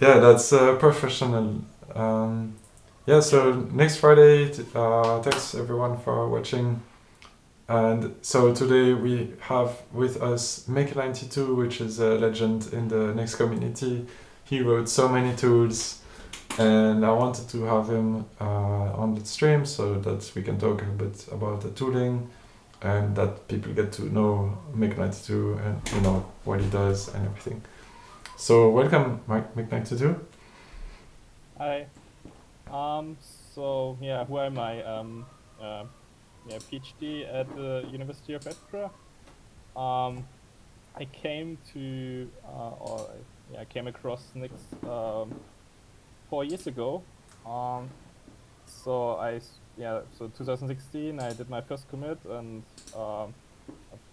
Yeah, that's professional. Yeah, so Nix Friday, thanks everyone for watching. And so today we have with us Mic92, which is a legend in the Nix community. He wrote so many tools, and I wanted to have him on the stream so that we can talk a bit about the tooling and that people get to know Mic92 and what he does and everything. So welcome, Mic92. Hi. Um, so yeah, who am I? Uh, PhD at the University of Edinburgh. I came to, I came across Nix 4 years ago. Um, so 2016, I did my first commit, and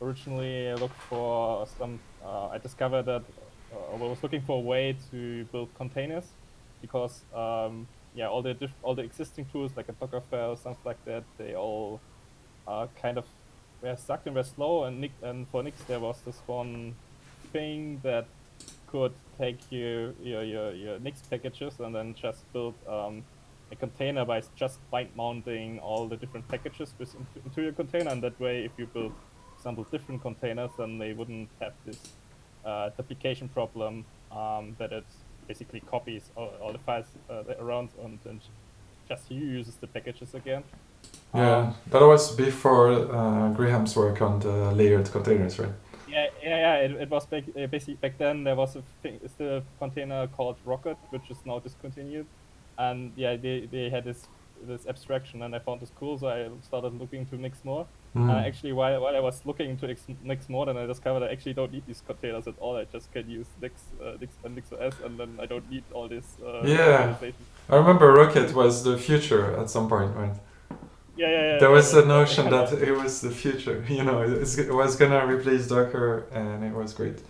originally I looked for some. I discovered that I was looking for a way to build containers because all the existing tools like a Dockerfile, something like that, they all kind of were stuck and were slow. And for Nix there was this one thing that could take your Nix packages and then just build a container by just bind mounting all the different packages into your container. And that way, if you build, for example, different containers, then they wouldn't have this duplication problem that it basically copies all the files around and just uses the packages again. Yeah, that was before Graham's work on the layered containers, right? Yeah. It was basically back then. There was still a container called Rocket, which is now discontinued, and yeah, they had this abstraction, and I found this cool, so I started looking into Nix more. Actually, while I was looking into Nix more, then I discovered I actually don't need these containers at all. I just can use Nix and NixOS, and then I don't need all this Yeah, serialization. I remember Rocket was the future at some point, right? There was a notion that it was the future, it was gonna replace Docker, and it was great.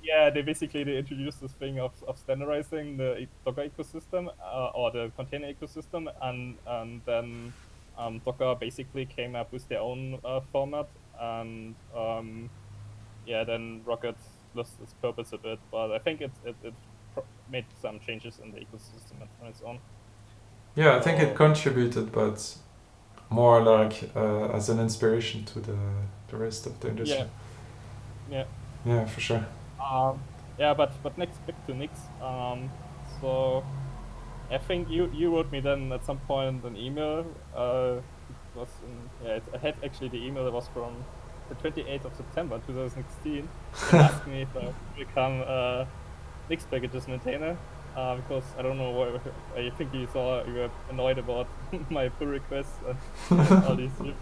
Yeah, they introduced this thing of standardizing the Docker ecosystem or the container ecosystem, and then Docker basically came up with their own format, and then Rocket lost its purpose a bit, but I think it made some changes in the ecosystem on its own. Yeah, I think it contributed, but more like as an inspiration to the rest of the industry. Yeah. Yeah, for sure. But next back to Nix. So I think you wrote me then at some point an email. It was I had actually the email that was from the 28th of September 2016, and asked me if I would become a Nix packages maintainer. Because I don't know what I think you were annoyed about my pull requests and all these. You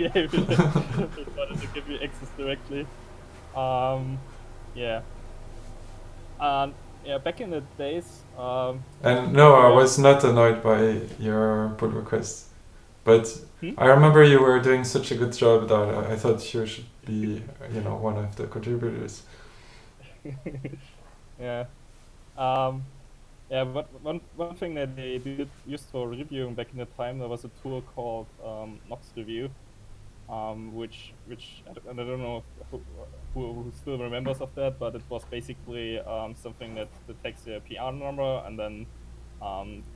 wanted to give me access directly. Yeah. Back in the days. And no, I was not annoyed by your pull request, but Hmm? I remember you were doing such a good job that I thought you should be, one of the contributors. Yeah. But one thing that they did use for reviewing back in the time, there was a tool called nix-review, which I don't know who still remembers of that, but it was basically something that takes a PR number and then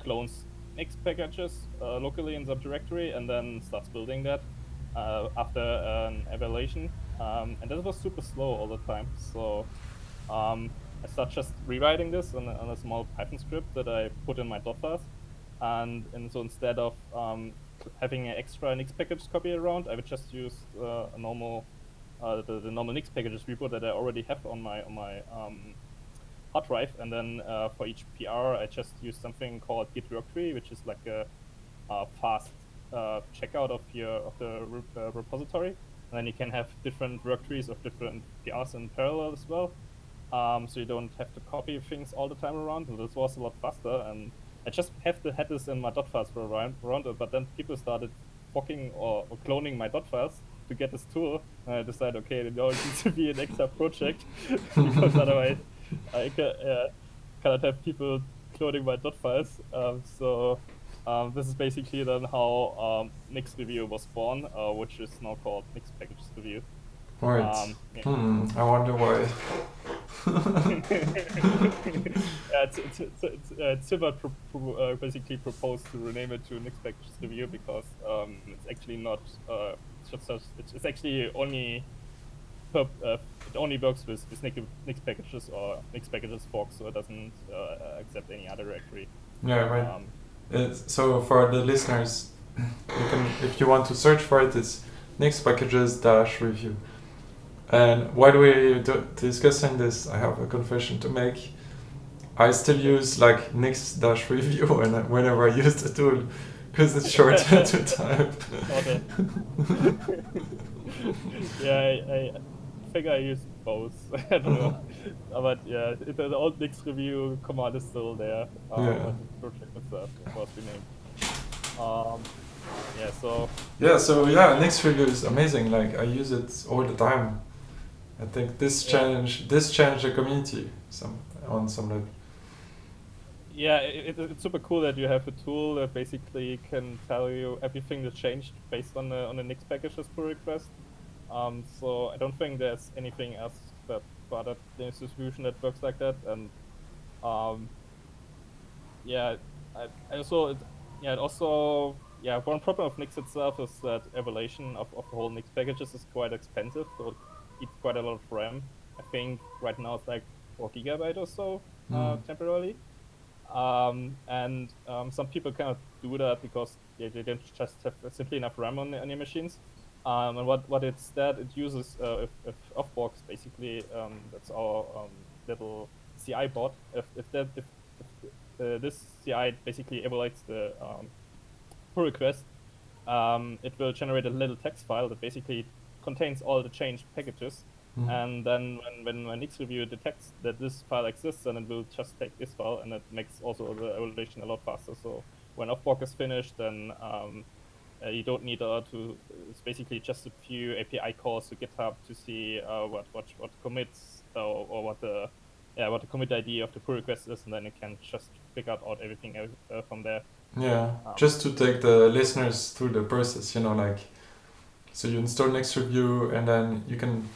clones Nix packages locally in subdirectory and then starts building that after an evaluation. And that was super slow all the time. So I start just rewriting this on a small Python script that I put in my dot files. And so instead of having an extra Nix package copy around, I would just use a normal the normal Nix packages repo that I already have on my hard drive, and then for each PR, I just use something called git worktree, which is like a fast checkout of the repository, and then you can have different worktrees of different PRs in parallel as well. So you don't have to copy things all the time around. So this was a lot faster, and I just had this in my dot files for around it, but then people started forking or cloning my dot files to get this tool, and I decided, okay, now it needs to be an extra project because otherwise I cannot have people cloning my dot files. This is basically then how Nix Review was born, which is now called Nix Packages Review. Right. Yeah. I wonder why. Silver basically proposed to rename it to nix-pkgs-review because it's actually not it's actually only it only works with nix packages or nix packages forks, so it doesn't accept any other directory. Yeah, right. So for the listeners, you can, if you want to search for it, it's nix-pkgs-review. And while we're discussing this, I have a confession to make. I still use like nix-review whenever I use the tool, because it's short to type. Okay. Yeah, I think I use both. I don't know. But yeah, the old nix-review command is still there. Yeah. But the project itself was renamed. Yeah, so. Yeah, nix-review is amazing. Like I use it all the time. I think this changed the community on some level. Yeah, it's super cool that you have a tool that basically can tell you everything that changed based on the nix packages pull request. So I don't think there's anything else that but the distribution that works like that. And yeah, one problem of Nix itself is that evaluation of the whole Nix packages is quite expensive, so it eats quite a lot of RAM. I think right now it's like 4 GB or so temporarily. Some people cannot do that because they don't just have simply enough RAM on your machines. And what instead it uses if offbox basically that's our little CI bot. If this CI basically evaluates the pull request, it will generate a little text file that basically contains all the changed packages. And then when nix-review detects that this file exists, then it will just take this file, and it makes also the evaluation a lot faster. So when offbox is finished, then you don't need to. It's basically just a few API calls to GitHub to see what commits or what the commit ID of the pull request is, and then it can just figure out everything from there. Yeah, just to take the listeners through the process, like, so you install nix-review, and then you can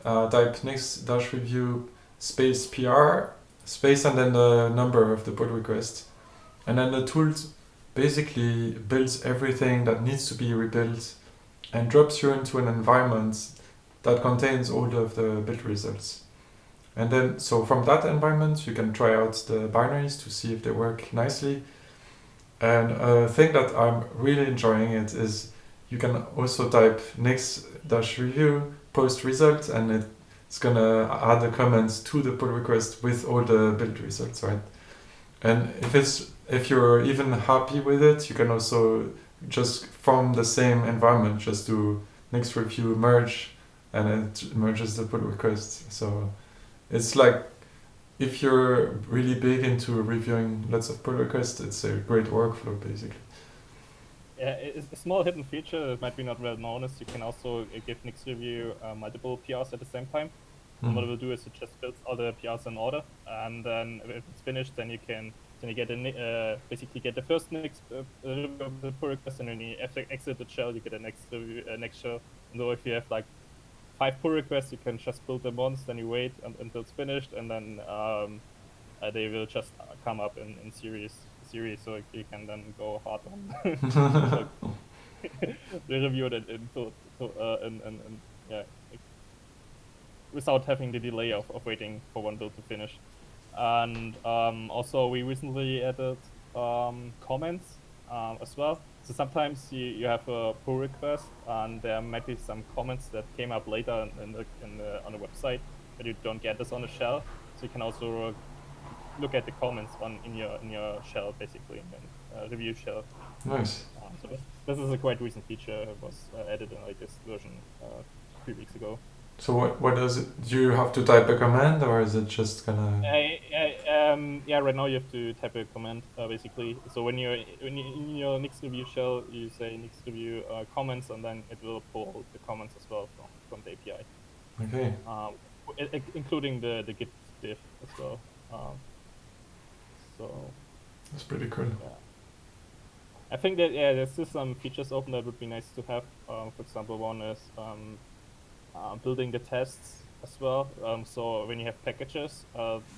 type nix-review space PR space and then the number of the pull request, and then the tool basically builds everything that needs to be rebuilt and drops you into an environment that contains all of the build results. And then, so from that environment, you can try out the binaries to see if they work nicely. And a thing that I'm really enjoying it is you can also type nix-review post result, and it's gonna add the comments to the pull request with all the build results, right? And if you're even happy with it, you can also just from the same environment just do nix-review merge, and it merges the pull request. So it's like, if you're really big into reviewing lots of pull requests, it's a great workflow, basically. Yeah, it's a small hidden feature that might be not well known is you can also give nix-review multiple PRs at the same time. And what it will do is it just builds all the PRs in order, and then if it's finished, then you get basically get the first nix review of the pull request, and then you exit the shell, you get a next shell. And so if you have like 5 pull requests, you can just build them once, then you wait until it's finished, and then they will just come up in series, so you can then go hard on the review it without having the delay of waiting for one build to finish. And also we recently added comments as well. So sometimes you have a pull request, and there might be some comments that came up later on the website, but you don't get this on the shell. So you can also look at the comments in your shell, basically, in review shell. Nice. So this is a quite recent feature. It was added in like this version 3 weeks ago. So what does it? Do you have to type a command, or is it just gonna? Yeah, right now you have to type a command basically. So when you're in your nix-review shell, you say nix-review comments, and then it will pull the comments as well from the API. Okay. Including the git diff as well. So that's pretty cool. Yeah. I think that there's still some features open that would be nice to have. For example, one is building the tests as well. So when you have packages,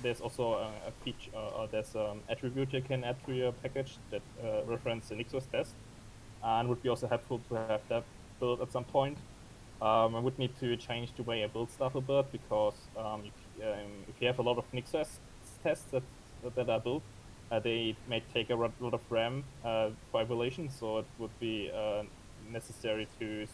there's also a feature, there's an attribute you can add to your package that reference the Nixos test, and would be also helpful to have that built at some point. I would need to change the way I build stuff a bit, because if you have a lot of Nixos tests that are built, they may take a lot of RAM for evaluation, so it would be necessary to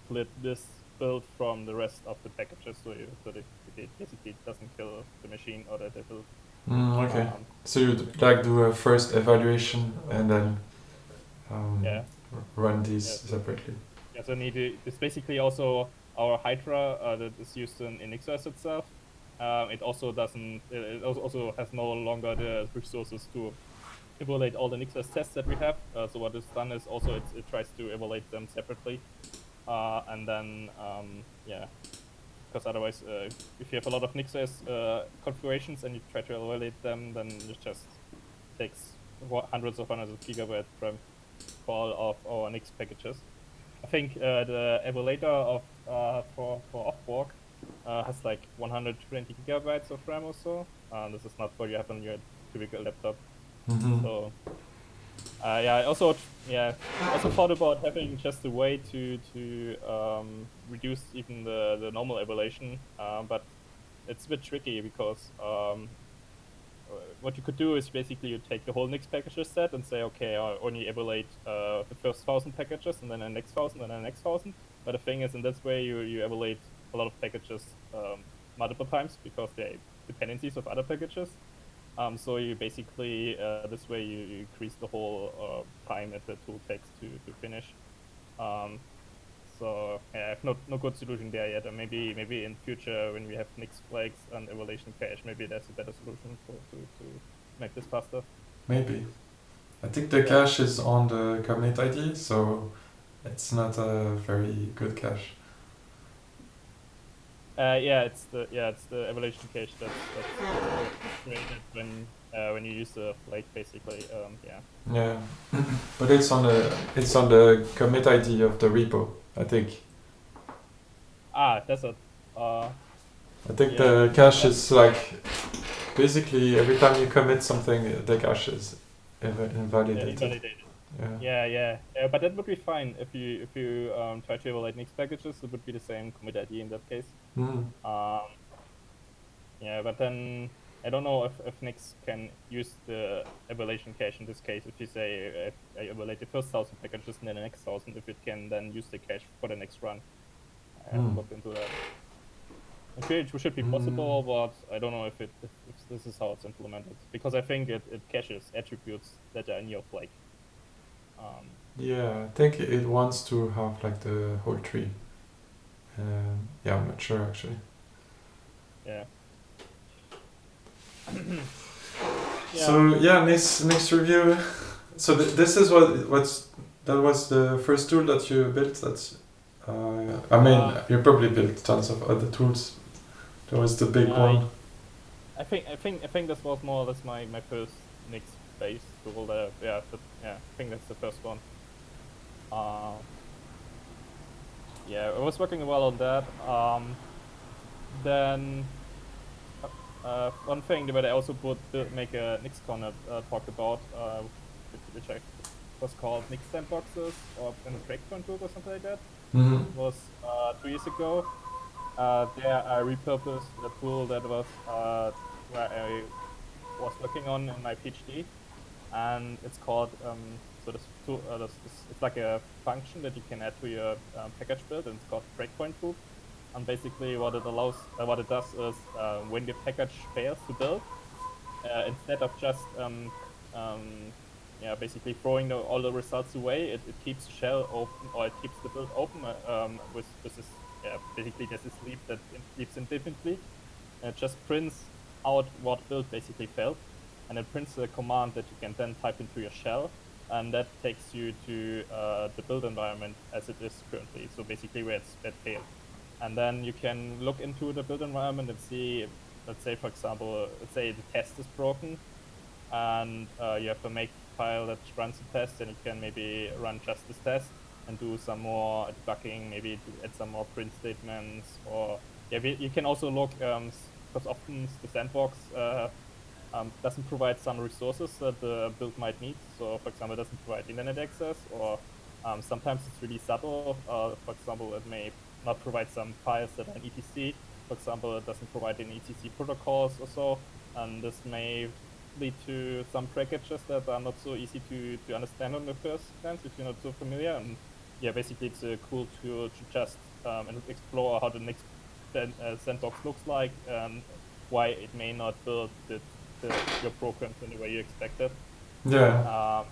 split this build from the rest of the packages, so that it basically doesn't kill the machine or the build. Okay. So you'd like do a first evaluation and then Yeah. run these Yeah. separately. Yeah, so it's basically also our Hydra that is used in Nixos itself. It also doesn't. It also has no longer the resources to evaluate all the Nixos tests that we have. So what it's done is also it tries to evaluate them separately, and then yeah, because otherwise, if you have a lot of Nixos configurations and you try to evaluate them, then it just takes hundreds of gigabytes RAM for all of our Nix packages. I think the evaluator of for Offborg has like 120 gigabytes of RAM or so. This is not what you have on your typical laptop. So yeah, I also thought about having just a way to reduce even the normal evaluation, but it's a bit tricky, because what you could do is basically you take the whole Nix packages set and say, okay, I only evaluate the first 1,000 packages, and then the next 1,000, and then the next 1,000. But the thing is, in this way, you evaluate a lot of packages multiple times, because they're dependencies of other packages. So you basically, this way, you increase the whole time that the tool takes to finish. So yeah, I have no good solution there yet. And maybe in future, when we have Nix flags and evaluation cache, maybe there's a better solution to make this faster. Maybe. I think the cache is on the commit ID, so it's not a very good cache. It's the evaluation cache that's created when you use the flag, basically. Yeah, but it's on the commit ID of the repo, I think. That's a. I think the cache is like basically every time you commit something, the cache is invalidated. Yeah, but that would be fine if you try to evaluate Nix packages. It would be the same commit ID in that case. Yeah, but then I don't know if Nix can use the evaluation cache in this case. If you say I evaluate the first 1,000 packages and then the next 1,000, if it can then use the cache for the next run. I haven't looked into that. I'm sure it should be possible, but I don't know if this is how it's implemented, because I think it caches attributes that are in your flag. Yeah, I think it wants to have like the whole tree. Yeah, I'm not sure actually. Yeah. So yeah, Nix review. So this is that was the first tool that you built. That's I mean, you probably built tons of other tools. That was the big one. I think this was more or less my first Nix based tool. I think that's the first one. Yeah, I was working well on that. Then one thing that I also make a NixCon talk about, which I was called Nix sandboxes or in Breakpoint Tool or something like that. Was 2 years ago. There I repurposed the tool that was where I was working on in my PhD, and it's called so this tool. It's like a function that you can add to your package build, and it's called Breakpoint Tool. And basically, what it does is when the package fails to build, instead of just basically throwing all the results away, it keeps the shell open, or it keeps the build open with this basically there's this leaf that leaves indefinitely, and it just prints out what build basically failed, and it prints a command that you can then type into your shell, and that takes you to the build environment as it is currently. So basically where it failed. And then you can look into the build environment and see, let's say, for example, let's say the test is broken, and you have a make file that runs the test, and you can maybe run just this test. and do some more debugging, maybe to add some more print statements, or yeah, you can also look, because often the sandbox doesn't provide some resources that the build might need. So for example, it doesn't provide internet access, or sometimes it's really subtle. For example, it may not provide some files that are in etc. For example, it doesn't provide any etc protocols or so, and this may lead to some packages that are not so easy to understand on the first glance if you're not so familiar. And yeah, basically it's a cool tool to just and explore how the next sandbox looks like, and why it may not build your programs in the way you expected. Yeah.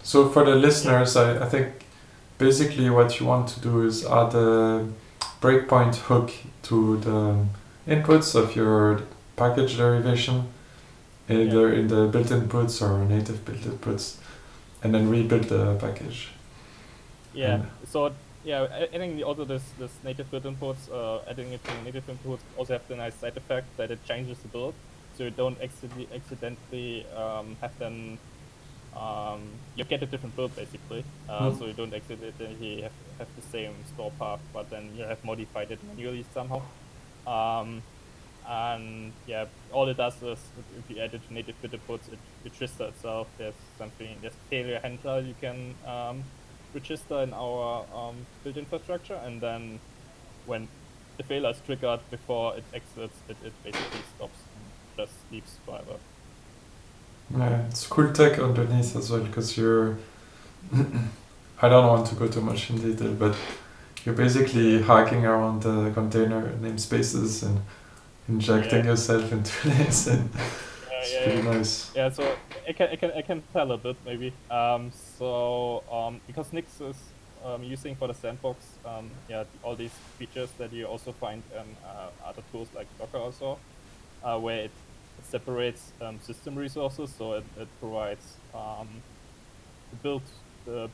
So for the listeners, I think basically what you want to do is add a breakpoint hook to the inputs of your package derivation, either in the built inputs or native built inputs, and then rebuild the package. Yeah. So yeah, adding also this native build inputs, adding it to native inputs also have the nice side effect that it changes the build, so you don't accidentally have them. You get a different build basically, so you don't accidentally have the same store path, but then you have modified it manually somehow. And yeah, all it does is if you add it to native build inputs, it registers itself. There's failure handler you can register in our build infrastructure, and then when the failure is triggered before it exits, it basically stops and just sleeps forever. Yeah, it's cool tech underneath as well, because you're I don't want to go too much in detail, but you're basically hacking around the container namespaces and injecting yourself into this, and it's pretty nice. Yeah, so I can tell a bit maybe. Because Nix is using for the sandbox, all these features that you also find in other tools like Docker also, where it separates system resources, so it provides build a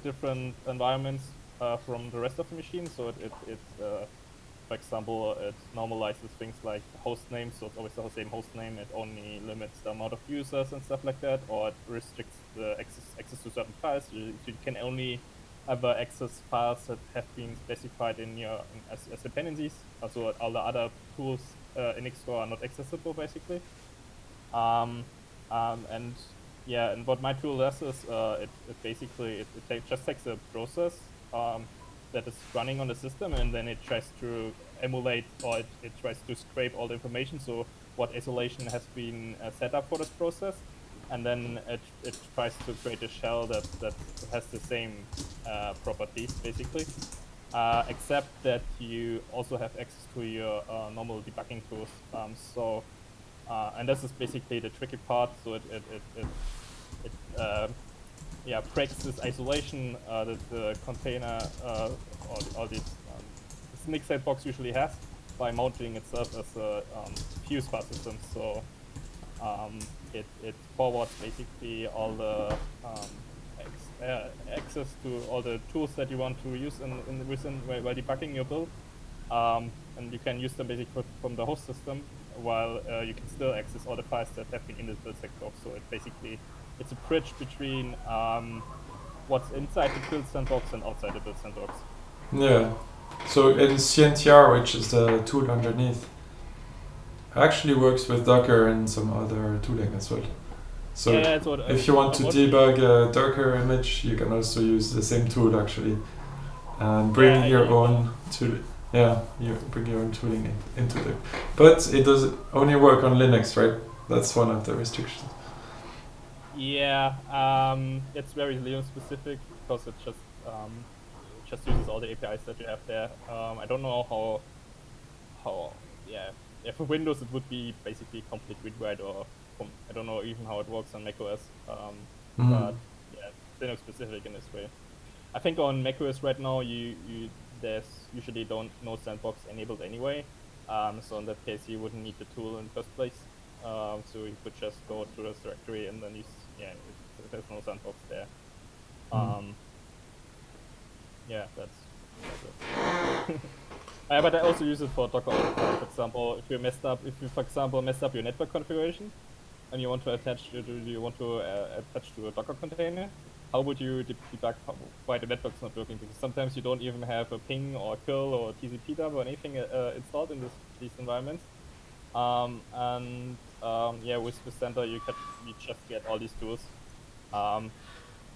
different environments from the rest of the machine. So for example, it normalizes things like host names, so it's always the same host name. It only limits the amount of users and stuff like that, or it restricts the access to certain files. You can only ever access files that have been specified as dependencies. Also, all the other tools in Nixstore are not accessible, basically. And what my tool does is it just takes a process that is running on the system, and then it tries to emulate, or it tries to scrape all the information, so what isolation has been set up for this process, and then it tries to create a shell that has the same properties, basically, except that you also have access to your normal debugging tools. And this is basically the tricky part. So it breaks this isolation that the container or this Nix sandbox usually has by mounting itself as a fuse file system. So it forwards basically all the access to all the tools that you want to use while debugging your build, and you can use them basically from the host system, while you can still access all the files that have been in the build sandbox. So it's a bridge between what's inside the build sandbox and outside the build sandbox. Yeah. So in CNTR, which is the tool underneath, actually works with Docker and some other tooling as well. So if you want to debug a Docker image, you can also use the same tool actually, and bring your own tool. Yeah, you bring your own tooling into it. But it does only work on Linux, right? That's one of the restrictions. Yeah, it's very Linux specific because it just uses all the APIs that you have there. I don't know how for Windows it would be basically complete read-write, or I don't know even how it works on macOS. But yeah, Linux specific in this way. I think on macOS right now there's usually no sandbox enabled anyway. So in that case you wouldn't need the tool in the first place. So you could just go to this directory and then there's no sandbox there. That's it. But I also use it for Docker all the time. For example, if you for example messed up your network configuration and you want to attach to a Docker container, how would you debug why the network's not working? Because sometimes you don't even have a ping or a curl or TCP dump or anything installed in these environments. Yeah, with Center you just get all these tools.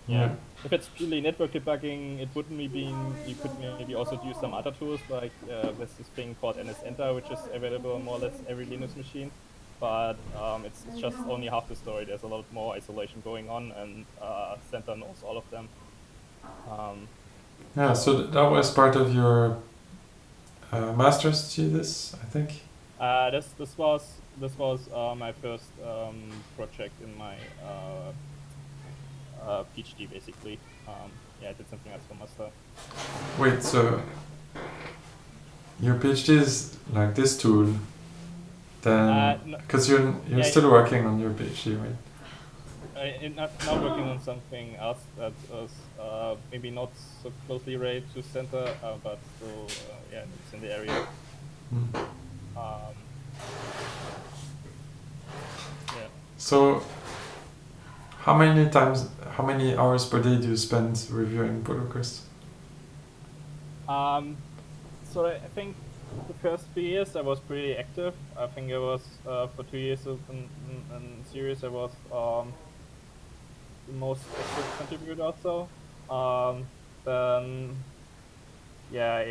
Yeah. If it's purely network debugging, it wouldn't be you could maybe also use some other tools, like there's this thing called nsenter, which is available on more or less every Linux machine. But it's just only half the story. There's a lot more isolation going on, and Center knows all of them. Yeah, so that was part of your master's thesis, I think. This was my first project in my PhD, basically. Yeah, I did something else for master. Wait, so your PhD is like this tool, then because you're still working on your PhD, right? Not working on something else that is maybe not so closely related to Center, but still, yeah, it's in the area. Yeah. So, how many hours per day do you spend reviewing pull requests? So I think the first 3 years I was pretty active. I think I was for 2 years in series I was the most active contributor also. Then yeah,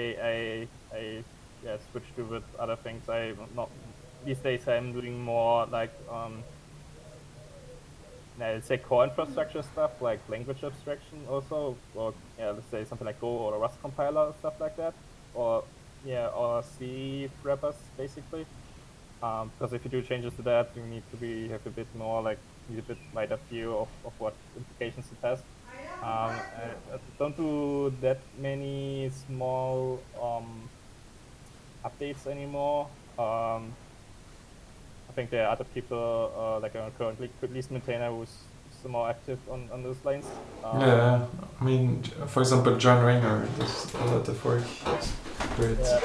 I switched to with other things. These days I'm doing more like let's say core infrastructure stuff, like language abstraction also, or yeah, let's say something like Go or a Rust compiler, stuff like that, or C wrappers basically. Because if you do changes to that, you need to have a bit wider view of what implications it has. I don't do that many small updates anymore. I think there are other people, like a current release maintainer, who's more active on those lines. Yeah, I mean, for example, John Rayner does a lot of work. Great. Yeah.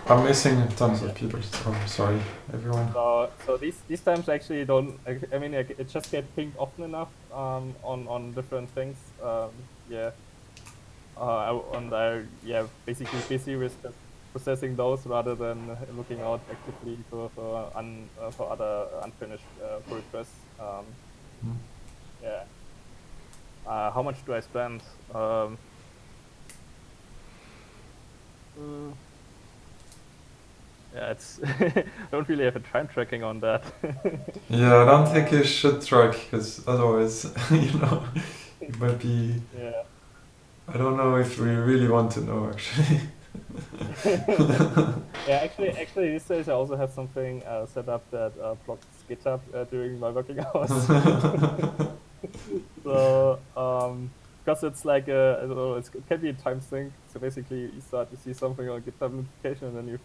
I'm missing tons of people, so sorry, everyone. So these times I actually don't. I mean, it just get pinged often enough on different things. Yeah. I basically busy with processing those rather than looking out actively for other unfinished pull requests. Yeah. How much do I spend? Yeah, it's I don't really have a time tracking on that. Yeah, I don't think you should track, because otherwise, it might be. Yeah. I don't know if we really want to know, actually. Yeah, actually, these days I also have something set up that blocks GitHub during my working hours. So, because it's like I don't know, it can be a time sink. So basically, you start to see something on GitHub notification, and then you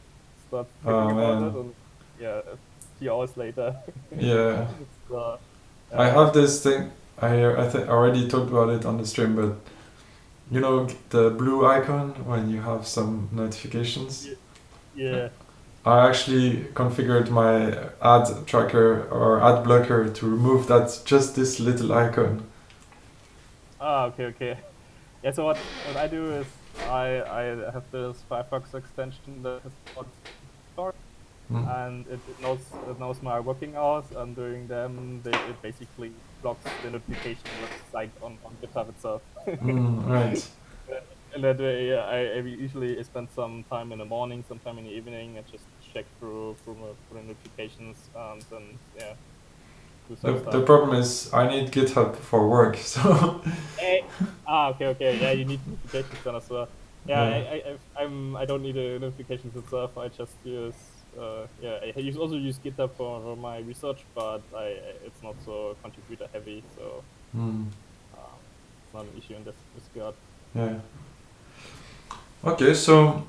start thinking about it, and yeah, a few hours later. Yeah. So, I have this thing. I think I already talked about it on the stream, but you know the blue icon when you have some notifications? Yeah. I actually configured my ad tracker or ad blocker to remove just this little icon. Okay. Yeah, so what I do is I have this Firefox extension that is called Store, and it knows my working hours, and during them it basically blocks the notification site on GitHub itself. Right. And that way, I usually spend some time in the morning, some time in the evening, and just check through the notifications, and then yeah. The problem is I need GitHub for work, so. Okay. Yeah, you need notifications then as well. Yeah, I don't need the notifications itself. I just use I also use GitHub for my research, but it's not so contributor heavy, so it's not an issue in this regard. Yeah. Okay, so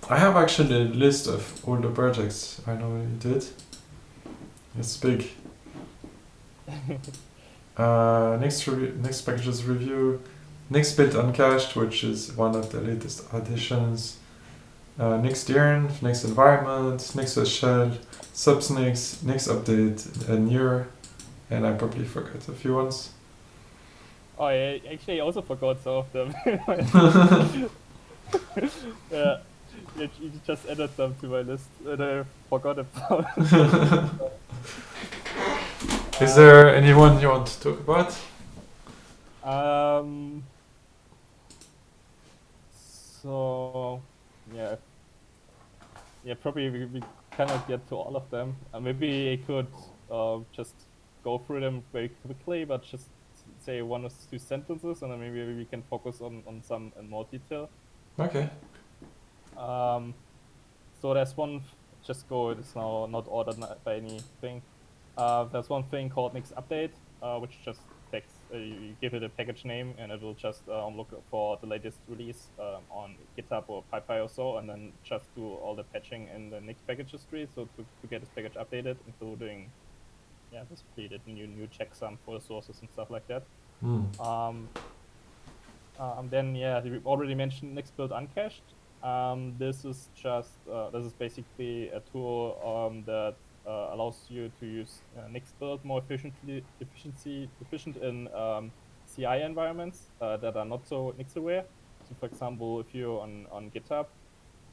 I have actually a list of all the projects I know you did. It's big. Nix packages review, Nix build uncached, which is one of the latest additions. Nix-dirn, Nix environment, Nix shell, subsnix, nix-update, and near, and I probably forgot a few ones. Oh, I actually also forgot some of them. Yeah, you just added them to my list and I forgot about. Is there anyone you want to talk about? So yeah, probably we cannot get to all of them. Maybe I could just go through them very quickly, but just say one or two sentences, and then maybe we can focus on some in more detail. Okay. So there's one. Just go. It's now not ordered by anything. There's one thing called nix-update, which just takes you give it a package name, and it will just look for the latest release on GitHub or PyPy or so, and then just do all the patching in the Nix package history. So to get this package updated, including basically the new checksum for the sources and stuff like that. Then we already mentioned Nix build uncached. This is just this is basically a tool that allows you to use Nix build more efficient in CI environments that are not so Nix aware. So, for example, if you're on GitHub,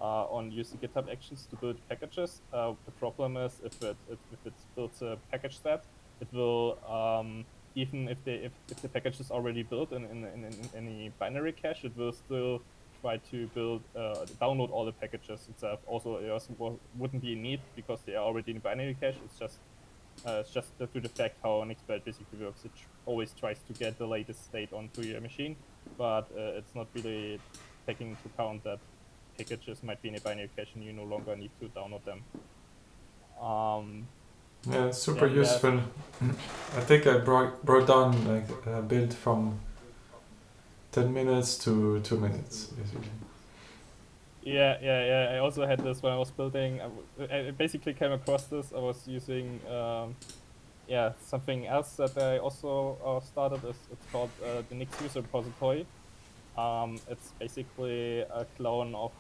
on use the GitHub actions to build packages, the problem is if it builds a package set, it will even if the package is already built in any binary cache, it will still try to download all the packages itself. Also, it also wouldn't be a need because they are already in binary cache. It's just to the fact how Nixbuild basically works. It always tries to get the latest state onto your machine, but it's not really taking into account that packages might be in a binary cache and you no longer need to download them. Yeah, super useful. I think I brought down like a build from 10 minutes to 2 minutes, basically. Yeah. I also had this when I was building. I basically came across this. I was using something else that I also started. It's called the Nix user repository. It's basically a clone of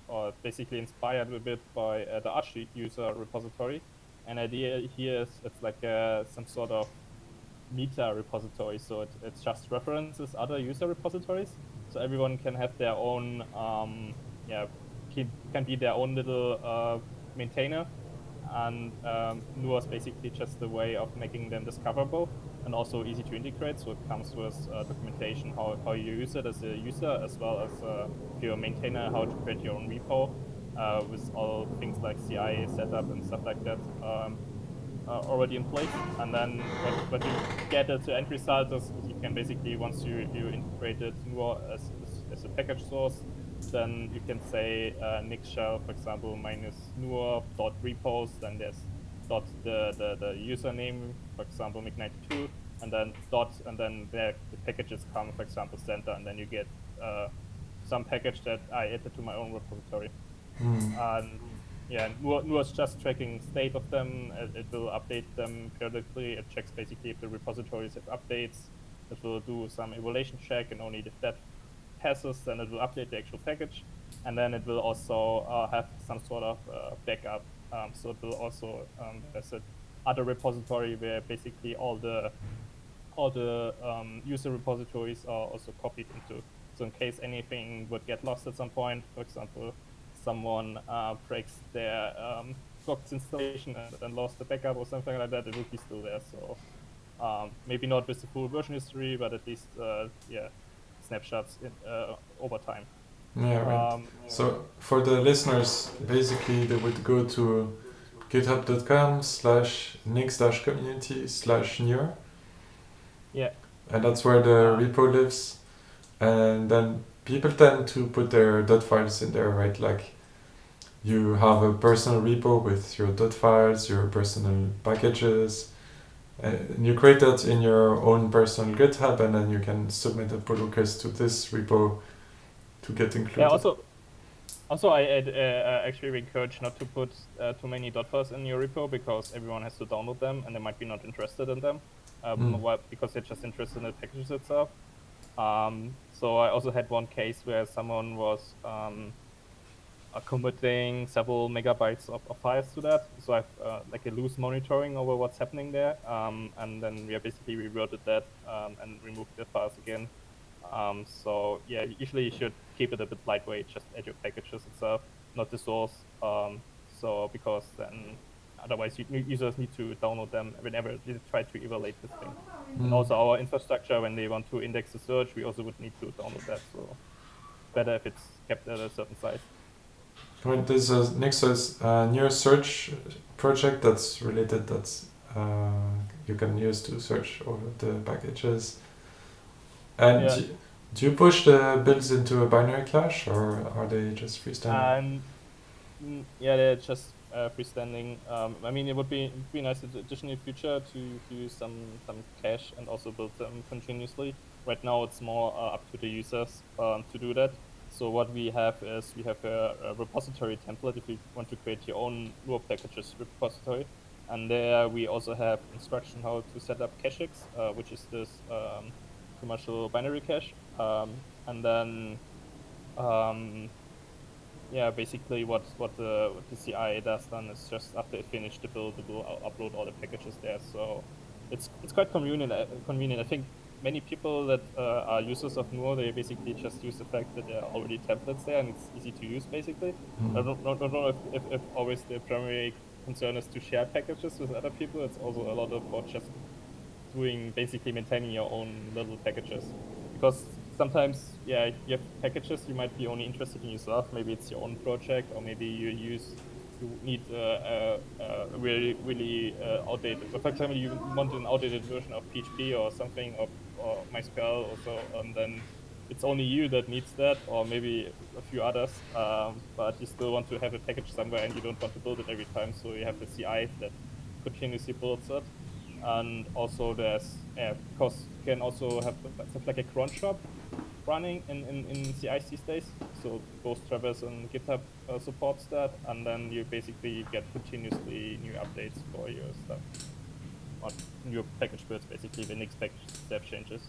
or basically inspired a bit by the Arch user repository. An idea here is it's like some sort of meta repository. So it just references other user repositories. So everyone can have their own, can be their own little maintainer. And Lua is basically just a way of making them discoverable and also easy to integrate. So it comes with documentation how you use it as a user, as well as if you're a maintainer, how to create your own repo with all things like CI setup and stuff like that already in place. And then what you get as the end result is you can basically, once you integrated Lua as a package source, then you can say Nix shell, for example, -nur.repos, then there's the username, for example, Mic92, and then and then the packages come, for example, center, and then you get some package that I added to my own repository. And Nur is just tracking state of them. It will update them periodically. It checks basically if the repositories have updates. It will do some evaluation check, and only if that passes, then it will update the actual package. And then it will also have some sort of backup. So it will also there's other repository where basically all the user repositories are also copied into. So in case anything would get lost at some point, for example, someone breaks their Docs installation and lost the backup or something like that, it would be still there. So maybe not with the full version history, but at least snapshots over time. Yeah, right. So for the listeners, basically they would go to github.com/nix-community/near. Yeah. And that's where the repo lives. And then people tend to put their dot files in there, right? Like you have a personal repo with your dot files, your personal packages, and you create that in your own personal GitHub, and then you can submit a pull request to this repo to get included. Yeah, also I actually encourage not to put too many dot files in your repo, because everyone has to download them and they might be not interested in them because they're just interested in the packages itself. So I also had one case where someone was committing several megabytes of files to that. So I've like a loose monitoring over what's happening there, and then we basically reverted that and removed the files again. So yeah, usually you should keep it a bit lightweight, just add your packages itself, not the source. So because then otherwise users need to download them whenever they try to evaluate this thing. And also our infrastructure, when they want to index the search, we also would need to download that. So better if it's kept at a certain size. I mean, there's Nix's new search project that's related. That's you can use to search all of the packages. And Yeah. do you push the builds into a binary cache, or are they just freestanding? Yeah, they're just freestanding. I mean, it would be nice additionally in future to use some cache and also build them continuously. Right now, it's more up to the users to do that. So what we have is we have a repository template if you want to create your own Lua packages repository. And there we also have instruction how to set up cachex, which is this commercial binary cache. And then yeah, basically what the CI does then is just after it finished the build, it will upload all the packages there. So it's quite convenient. I think many people that are users of Nuo, they basically just use the fact that there are already templates there and it's easy to use basically. I don't know if always the primary concern is to share packages with other people. It's also a lot about just doing basically maintaining your own little packages, because sometimes you have packages you might be only interested in yourself. Maybe it's your own project, or maybe you need a really outdated, for example, you want an outdated version of PHP or something, or MySQL also, and then it's only you that needs that, or maybe a few others, but you still want to have a package somewhere and you don't want to build it every time, so you have the CI that continuously builds it. And also there's, because you can also have stuff like a cron shop running in CI these days. So both Travis and GitHub supports that, and then you basically get continuously new updates for your stuff, or new package builds, basically the Nix package step changes.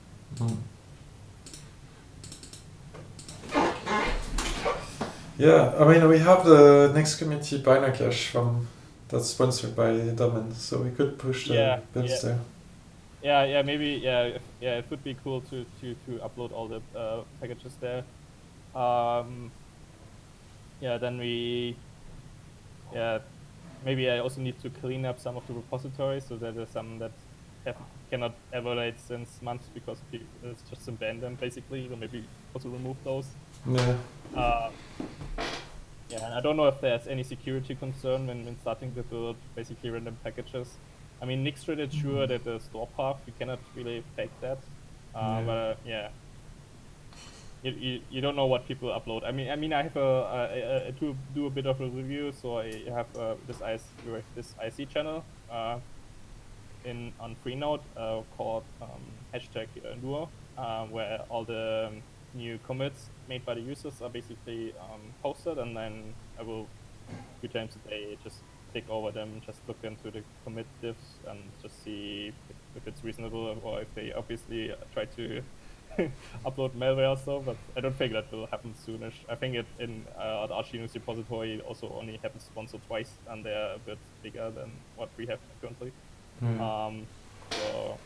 Yeah, I mean, we have the Nix community binary cache that's sponsored by Domain, so we could push the builds there. Yeah, maybe, it would be cool to upload all the packages there. Then maybe I also need to clean up some of the repositories, so that there's some that cannot evaluate since months because it's just abandoned them basically. So maybe also remove those. Yeah. And I don't know if there's any security concern when starting to build basically random packages. I mean, Nix Friday is sure that the store path, you cannot really fake that. But you don't know what people upload. I mean, I have to do a bit of a review, so I have this IC channel on Freenode called #Nuo, where all the new commits made by the users are basically posted, and then I will a few times a day just click over them, just look into the commit diffs and just see if it's reasonable, or if they obviously try to upload malware also, but I don't think that will happen soonish. I think it in the Archlinux repository also only happens once or twice, and they're a bit bigger than what we have currently. So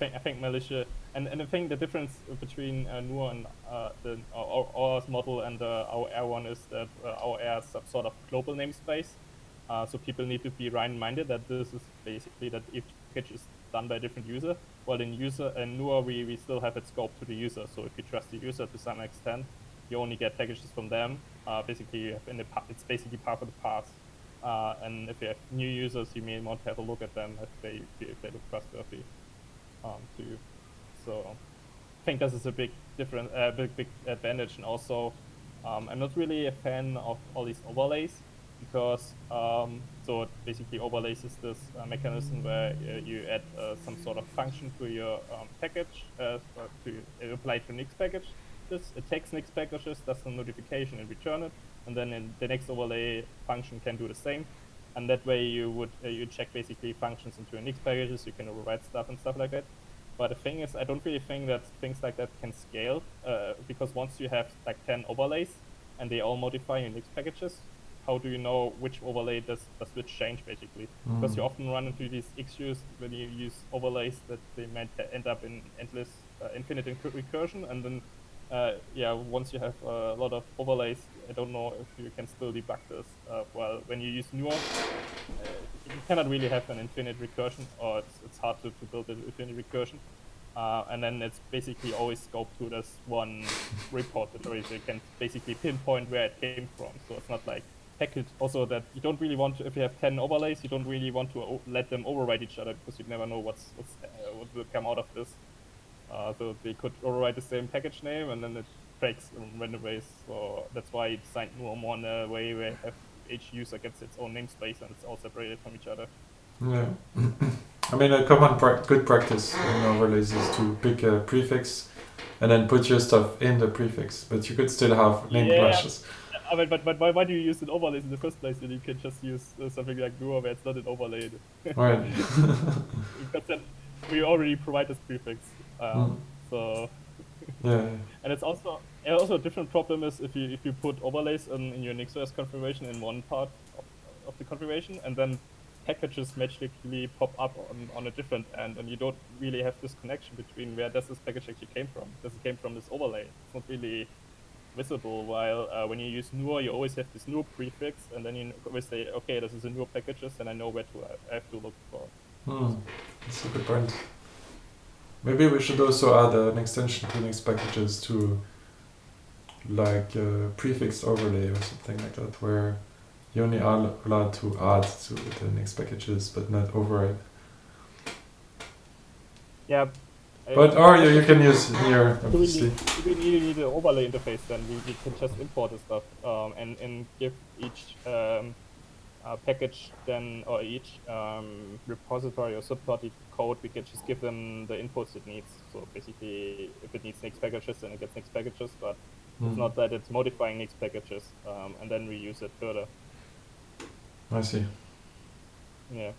I think malicious, and I think the difference between Nuo and our model and our Air one is that our Air is some sort of global namespace. So people need to be minded that this is basically that each package is done by a different user. While in Nuo, we still have it scoped to the user. So if you trust the user to some extent, you only get packages from them. Basically, you have it's basically part of the path. And if you have new users, you may want to have a look at them if they look trustworthy to you. So I think this is a big difference, big advantage. And also, I'm not really a fan of all these overlays, because so basically overlays is this mechanism where you add some sort of function to your package to apply to Nix package. It takes Nix packages, does some notification and return it, and then in the next overlay function can do the same. And that way you would you check basically functions into your Nix packages, you can override stuff and stuff like that. But the thing is, I don't really think that things like that can scale, because once you have like 10 overlays, and they all modify your Nix packages, how do you know which overlay does which change, basically? Because you often run into these issues when you use overlays that they might end up in endless, infinite recursion, and then once you have a lot of overlays, I don't know if you can still debug this. Well, when you use Nuor, you cannot really have an infinite recursion, or it's hard to build an infinite recursion. And then it's basically always scoped to this one repository, so you can basically pinpoint where it came from. So it's not like package. Also, that you don't really want to, if you have 10 overlays, you don't really want to let them override each other, because you never know what will come out of this. So they could override the same package name, and then it breaks in random ways. So that's why you designed more in a way where each user gets its own namespace and it's all separated from each other. Yeah. I mean, a common good practice in overlays is to pick a prefix and then put your stuff in the prefix, but you could still have name clashes. I mean, but why do you use an overlays in the first place? Then you can just use something like Nuor where it's not an overlay. Right. Because then we already provide this prefix. So yeah. And it's also a different problem is if you put overlays in your NixOS configuration in one part of the configuration, and then packages magically pop up on a different end, and you don't really have this connection between where does this package actually came from. Does it came from this overlay? It's not really visible, while when you use Nuor, you always have this Nuor prefix, and then you always say, okay, this is a Nuor packages, and I know where I have to look for. That's a good point. Maybe we should also add an extension to Nix packages to like a prefixed overlay or something like that, where you only are allowed to add to the Nix packages, but not override. Yeah. Or you can use here, obviously. We really need an overlay interface, then we can just import the stuff and give each package then, or each repository or subparty code, we can just give them the inputs it needs. So basically, if it needs Nix packages, then it gets Nix packages, but it's not that it's modifying Nix packages, and then we use it further. I see. Yeah.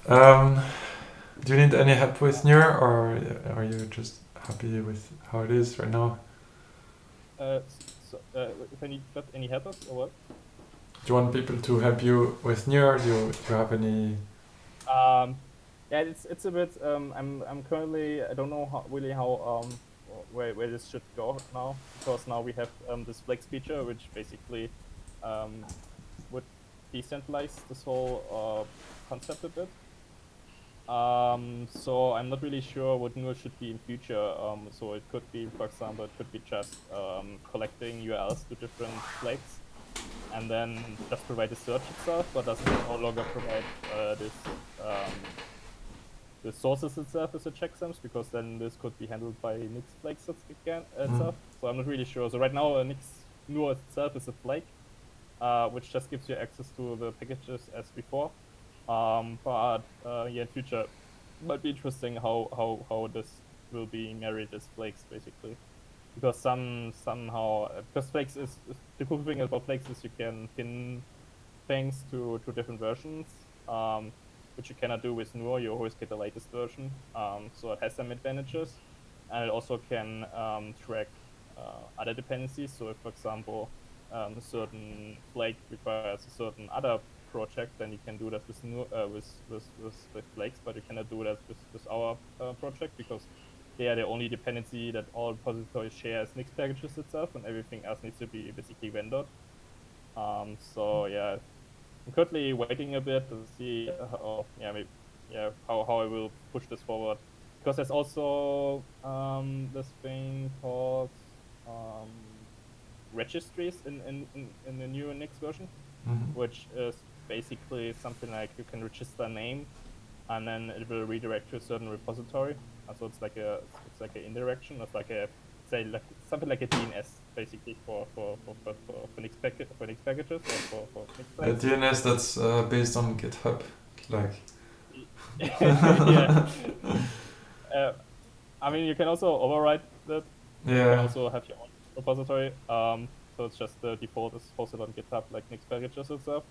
Do you need any help with Nuor, or are you just happy with how it is right now? If I need any help or what? Do you want people to help you with Nuor? Do you have any? Yeah, it's a bit. I'm currently. I don't know how where this should go now, because now we have this flex feature, which basically would decentralize this whole concept a bit. So I'm not really sure what Nuor should be in future. So it could be, for example, it could be just collecting URLs to different flags, and then just provide the search itself, but doesn't no longer provide the sources itself as a checksums, because then this could be handled by Nix flags itself. So I'm not really sure. So right now, Nix Nuor itself is a flag, which just gives you access to the packages as before. But in future, might be interesting how this will be married as flakes, basically, because because flakes is the cool thing about flakes is you can pin things to different versions, which you cannot do with Nuor. You always get the latest version, so it has some advantages, and it also can track other dependencies. So if, for example, a certain flake requires a certain other project, then you can do that with flakes, but you cannot do that with our project, because they are the only dependency that all repositories share as Nix packages itself, and everything else needs to be basically vendored. So yeah, I'm currently waiting a bit to see how I will push this forward, because there's also this thing called registries in the new Nix version, which is basically something like you can register a name, and then it will redirect to a certain repository. So it's like an indirection. It's like something like a DNS, basically for Nix packages or for Nix A DNS that's based on GitHub, like. Yeah. I mean, you can also override that. Yeah. You can also have your own repository. So it's just the default is hosted on GitHub, like Nix packages itself.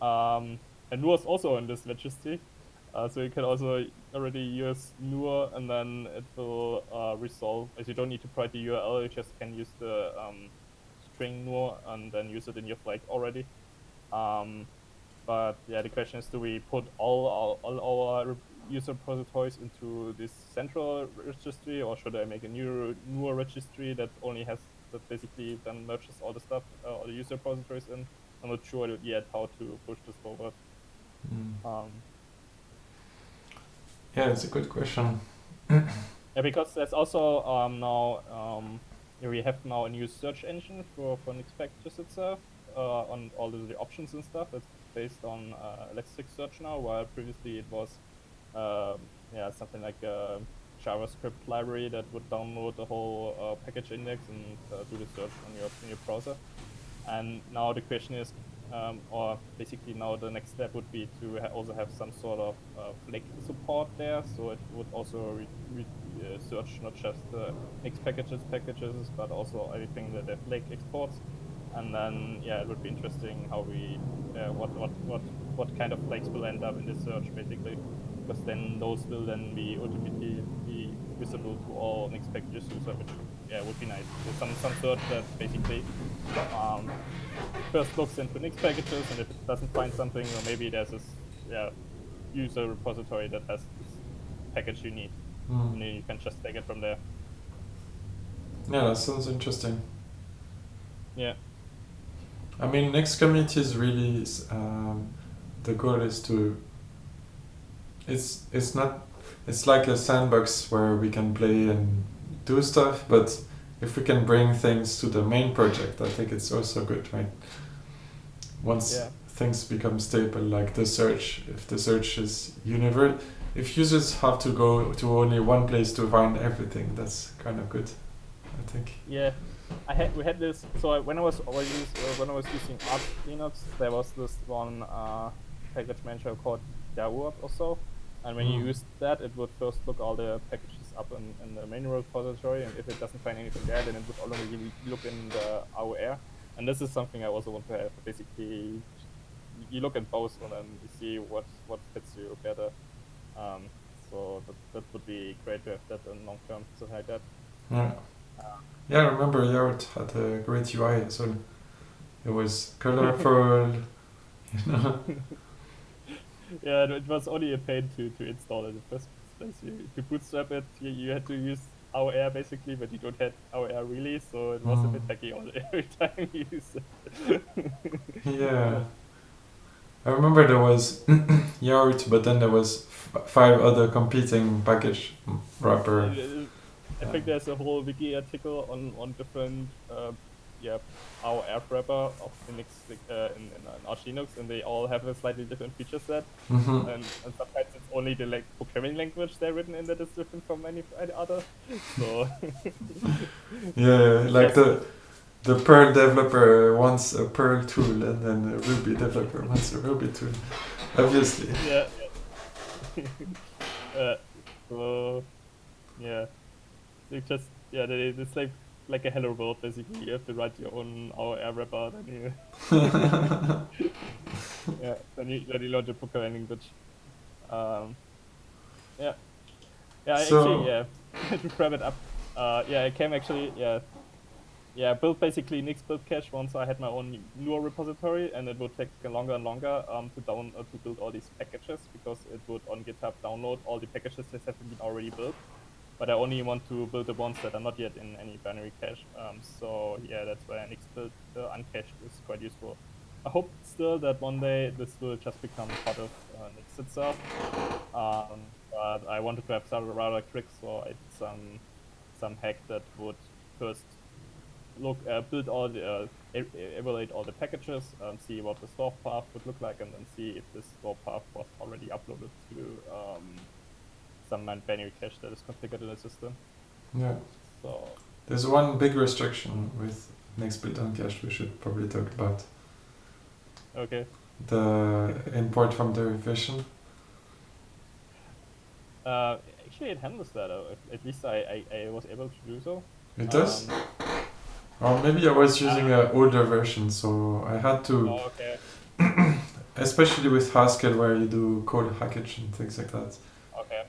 And Nuor is also in this registry. So you can also already use nur, and then it will resolve, as you don't need to provide the URL, you just can use the string nur and then use it in your flag already. But yeah, the question is, do we put all our user repositories into this central registry, or should I make a newer registry that only has, that basically then merges all the stuff, all the user repositories in? I'm not sure yet how to push this forward. Yeah, it's a good question. Yeah, because there's also we have now a new search engine for Nix packages itself, on all the options and stuff. It's based on Elasticsearch now, while previously it was something like a JavaScript library that would download the whole package index and do the search on your browser. And now the question is, or basically now the next step would be to also have some sort of flag support there, so it would also search not just the Nix packages, but also everything that the flag exports. And then it would be interesting how we what kind of flags will end up in the search, basically, because then those will then be ultimately be visible to all Nix packages users, which would be nice. So some search that basically first looks into Nix packages, and if it doesn't find something, or maybe there's this user repository that has this package you need, and then you can just take it from there. Yeah, that sounds interesting. Yeah. I mean, Nix community is really the goal is to. It's not. It's like a sandbox where we can play and do stuff, but if we can bring things to the main project, I think it's also good, right? Once things become stable, like the search, if the search is universal, if users have to go to only one place to find everything, that's kind of good, I think. Yeah, we had this. So when I was using Arch Linux, there was this one package manager called Dawood or so, and when you used that, it would first look all the packages up in the main repository, and if it doesn't find anything there, then it would only look in the AOR. And this is something I also want to have. Basically, you look at both and then you see what fits you better. So that would be great to have that in long term, something like that. Yeah, I remember Yard had a great UI, so it was colorful, you know. Yeah, it was only a pain to install it in the first place. To bootstrap it, you had to use AOR basically, but you don't have AOR really, so it was a bit tacky every time you use it. Yeah. I remember there was Yard, but then there was 5 other competing package wrapper. I think there's a whole wiki article on different AOR wrapper of Nix in Arch Linux, and they all have a slightly different feature set. And sometimes it's only the programming language they're written in that is different from any other. So like the Perl developer wants a Perl tool, and then the Ruby developer wants a Ruby tool, obviously. It's like a hello world, basically. You have to write your own AOR wrapper, then you then you load the programming language. To wrap it up, I came actually built basically Nix build cache once I had my own newer repository, and it would take longer and longer to build all these packages, because it would on GitHub download all the packages that have been already built. But I only want to build the ones that are not yet in any binary cache. So that's why Nix build uncached is quite useful. I hope still that one day this will just become part of Nix itself. But I wanted to have some rather quick, so it's some hack that would first build all the evaluate all the packages, see what the store path would look like, and then see if this store path was already uploaded to some binary cache that is configured in the system. Yeah. So there's one big restriction with Nix build uncached we should probably talk about. Okay. The import from the revision. Actually, it handles that. At least I was able to do so. It does? Or maybe I was using an older version, so I had to. Oh, okay. especially with Haskell where you do code hackage and things like that. Okay.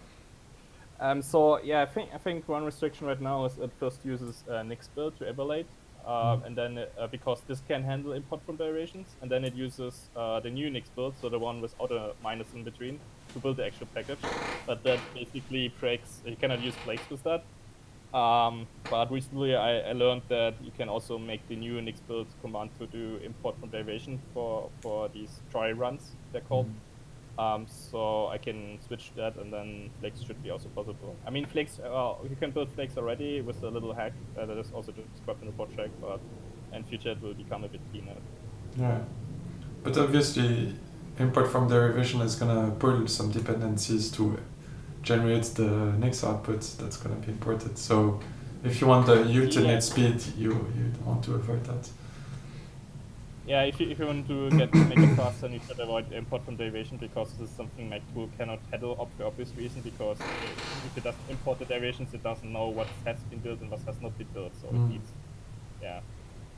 So yeah, I think one restriction right now is it first uses nix-build to evaluate, and then because this can handle import from derivations, and then it uses the new nix-build, so the one without a minus in between, to build the actual package. But that basically breaks. You cannot use flakes with that. But recently I learned that you can also make the new nix-build command to do import from derivation for these try runs, they're called. So I can switch that, and then Flakes should be also possible. I mean, Flakes, you can build Flakes already with a little hack that is also described in the project, but in future it will become a bit cleaner. Yeah, but obviously import from derivation is gonna pull some dependencies to generate the Nix output that's gonna be imported. So if you want the ultimate speed, you want to avoid that. Yeah, if you want to make it fast, then you should avoid import from derivation, because this is something Mic92 cannot handle for obvious reason, because if it does import the derivations, it doesn't know what has been built and what has not been built. So it needs,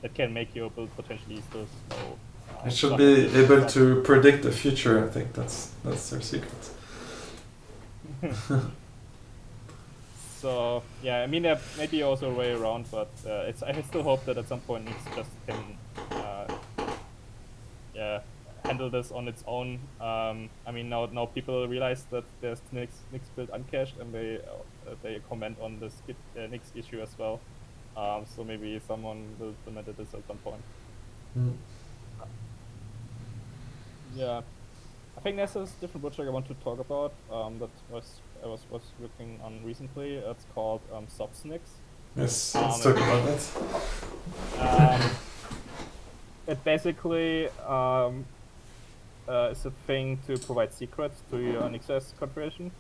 that can make your build potentially still slow. It should be able to predict the future. I think that's their secret. So yeah, I mean, there may be also a way around, but I still hope that at some point Nix just can handle this on its own. I mean, now people realize that there's Nix build uncached, and they comment on this Nix issue as well. So maybe someone will implement this at some point. Yeah, I think there's a different project I want to talk about that I was working on recently. It's called Nix. Yes, let's talk about that. It basically is a thing to provide secrets to your Nix.js configuration,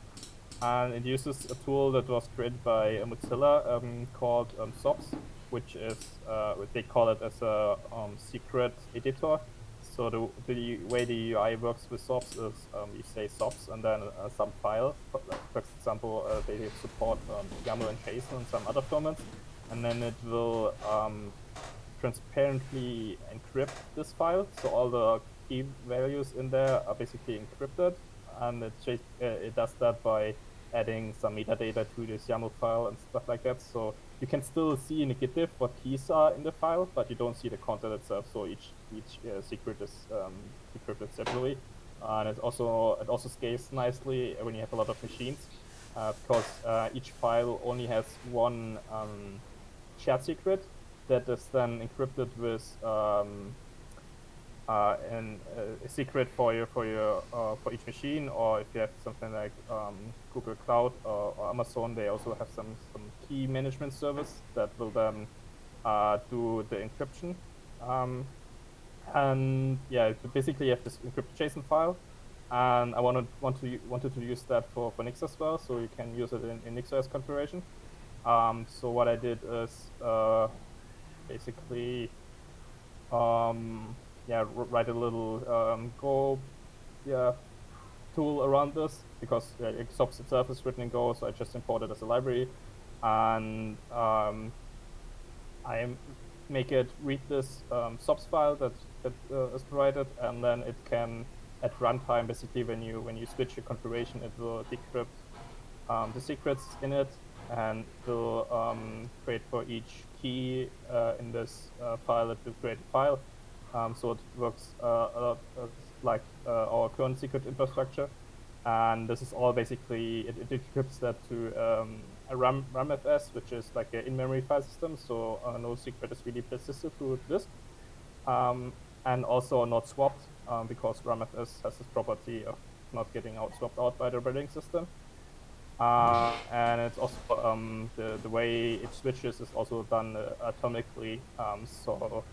and it uses a tool that was created by Mozilla called SOPs, which is what they call it as a secret editor. So the way the UI works with SOPs is you say SOPs and then some file. For example, they support YAML and JSON and some other formats, and then it will transparently encrypt this file. So all the key values in there are basically encrypted, and it does that by adding some metadata to this YAML file and stuff like that. So you can still see in the Bdfl what keys are in the file, but you don't see the content itself. So each secret is encrypted separately, and it also scales nicely when you have a lot of machines, because each file only has one shared secret that is then encrypted with a secret for each machine. Or if you have something like Google Cloud or Amazon, they also have some key management service that will then do the encryption. And yeah, basically you have this encrypted JSON file, and I wanted to use that for Nix as well, so you can use it in Nix.js configuration. So what I did is basically write a little Go tool around this, because SOPs itself is written in Go, so I just imported it as a library, and I make it read this SOPs file that is provided, and then it can at runtime, basically when you switch your configuration, it will decrypt the secrets in it, and will create for each key in this file, it will create a file. So it works a lot like our current secret infrastructure, and this is all basically, it decrypts that to a RAMFS, which is like an in-memory file system, so no secret is really persisted to disk, and also not swapped, because RAMFS has this property of not getting swapped out by the operating system. And it's also the way it switches is also done atomically. So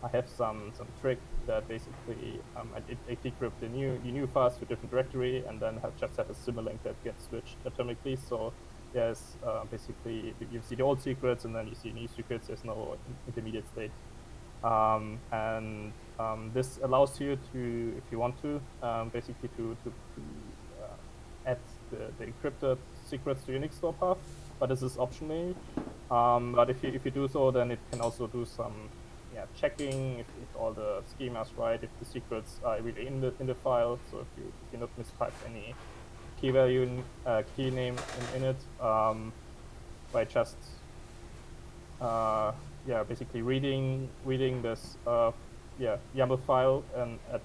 I have some trick that basically it decrypts the new files to a different directory, and then just have a symlink that gets switched atomically. So there's basically, you see the old secrets and then you see new secrets. There's no intermediate state. And this allows you to, if you want to, basically to add the encrypted secrets to your Nix store path, but this is optionally. But if you do so, then it can also do some checking if all the schema is right, if the secrets are really in the file. So if you not mistype any key value, key name in it, by just basically reading this YAML file and at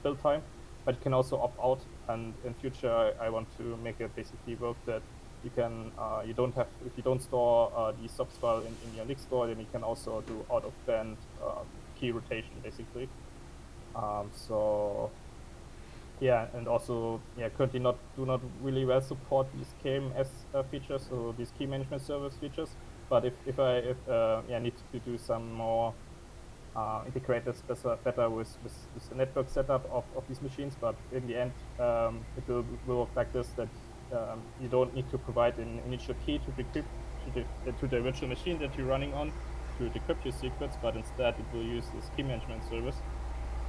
build time. But you can also opt out, and in future I want to make it basically work that you can if you don't store the subs file in your Nix store, then you can also do out of band key rotation basically. And also currently do not really well support these KMS features, so these key management service features. But if I need to do some more integrate this better with the network setup of these machines, but in the end it will work like this, that you don't need to provide an initial key to decrypt to the virtual machine that you're running on to decrypt your secrets, but instead it will use this key management service.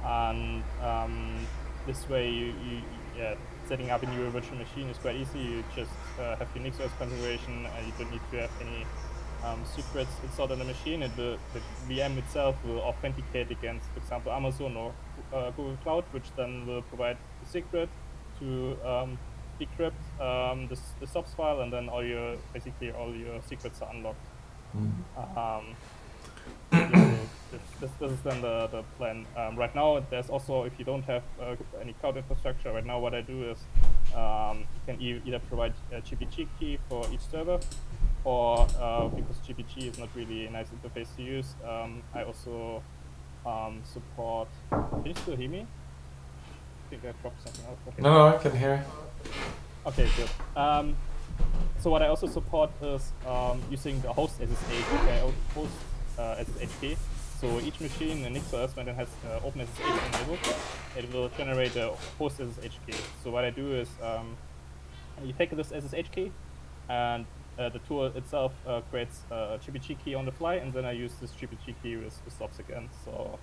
And this way setting up a new virtual machine is quite easy. You just have your NixOS configuration, and you don't need to have any secrets installed on the machine, and the VM itself will authenticate against, for example, Amazon or Google Cloud, which then will provide the secret to decrypt the subs file, and then all your secrets are unlocked. This is then the plan. Right now, there's also, if you don't have any cloud infrastructure, right now what I do is you can either provide a GPG key for each server, or because GPG is not really a nice interface to use, I also support. Can you still hear me? I think I dropped something out. Okay. No, I can hear. Okay, good. So what I also support is using the host SSH key. So each machine in NixOS, when it has OpenSSH enabled, it will generate a host SSH key. So what I do is you take this SSH key, and the tool itself creates a GPG key on the fly, and then I use this GPG key with subs again. So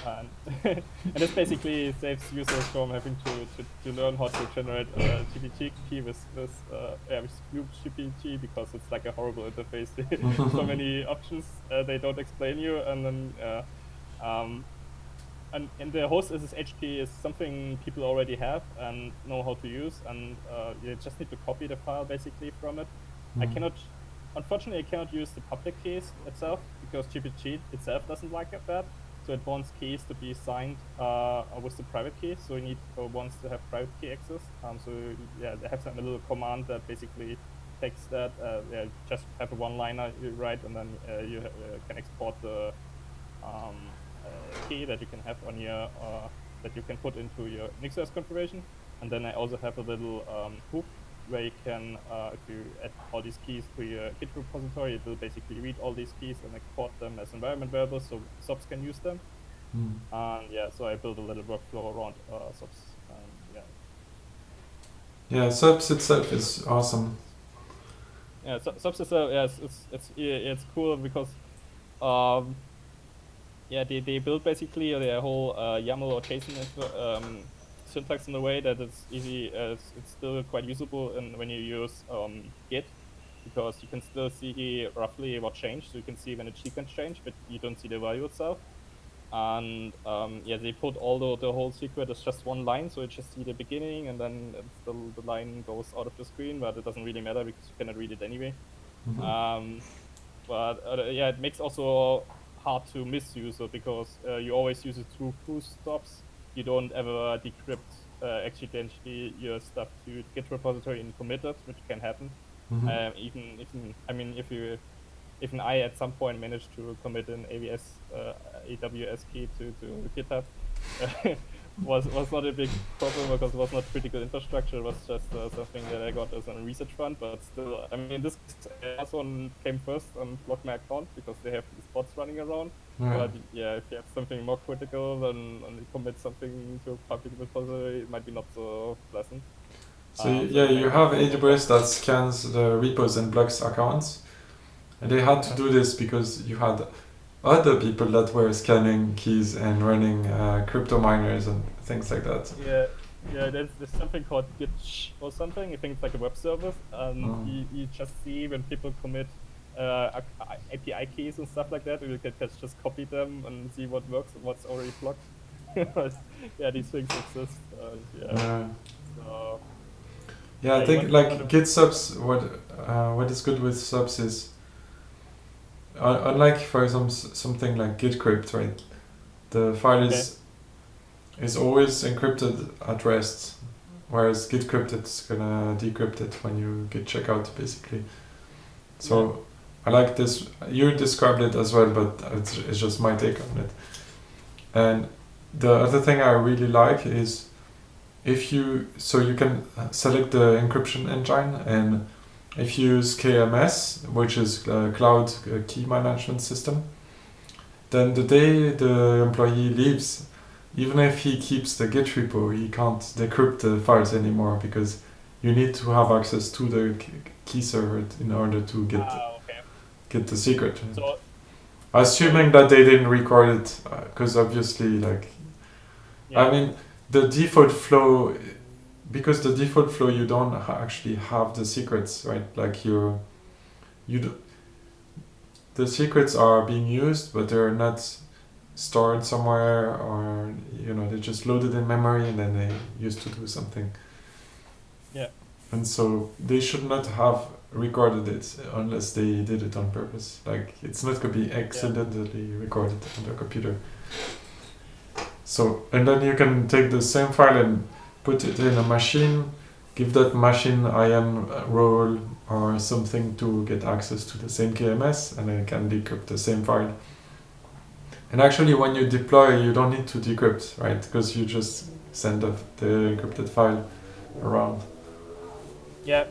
and this basically saves users from having to learn how to generate a GPG key with GPG, because it's like a horrible interface. So many options they don't explain you, and then and the host SSH key is something people already have and know how to use, and you just need to copy the file basically from it. Unfortunately, I cannot use the public keys itself, because GPG itself doesn't like that. So it wants keys to be signed with the private key. So you wants to have private key access. They have a little command that basically takes that. Just have a one-liner you write, and then you can export the key that you can have on your that you can put into your NixOS configuration. And then I also have a little hook where you can, if you add all these keys to your Git repository, it will basically read all these keys and export them as environment variables, so subs can use them. And so I built a little workflow around subs. Subs itself is awesome. Subs itself, it's cool because they build basically their whole YAML or JSON syntax in a way that it's easy. It's still quite usable when you use Git, because you can still see roughly what changed. So you can see when a sequence changed, but you don't see the value itself. And they put the whole secret as just one line, so you just see the beginning, and then the line goes out of the screen, but it doesn't really matter because you cannot read it anyway. It makes also hard to misuse it, because you always use it through full stops. You don't ever decrypt accidentally your stuff to the Git repository and commit it, which can happen. Even I at some point managed to commit an AWS key to GitHub. was not a big problem because it was not critical infrastructure. It was just something that I got as a research fund. But still, this last one came first and blocked my account because they have these bots running around. But if you have something more critical, then you commit something to a public repository, it might be not so pleasant. So you have AWS that scans the repos and blocks accounts. And they had to do this because you had other people that were scanning keys and running crypto miners and things like that. There's something called Git or something. I think it's like a web service, and you just see when people commit API keys and stuff like that, and you can just copy them and see what works and what's already blocked. But yeah, these things exist. Yeah. So yeah, I you think like Git subs. What is good with subs is unlike, for example, something like Git crypt, right? The file is always encrypted at rest, whereas Git crypt it's gonna decrypt it when you git checkout basically. So I like this. You described it as well, but it's just my take on it. And the other thing I really like is you can select the encryption engine, and if you use KMS, which is Cloud Key Management System, then the day the employee leaves, even if he keeps the Git repo, he can't decrypt the files anymore because you need to have access to the key server in order to get the secret. So, assuming that they didn't record it, because obviously, like, I mean, the default flow, because the default flow you don't actually have the secrets, right? Like the secrets are being used, but they're not stored somewhere, or they're just loaded in memory and then they used to do something. Yeah. And so they should not have recorded it unless they did it on purpose. Like, it's not gonna be accidentally recorded on the computer. So, and then you can take the same file and put it in a machine, give that machine IAM role or something to get access to the same KMS, and then it can decrypt the same file. And actually, when you deploy, you don't need to decrypt, right? Because you just send the encrypted file around. Yeah.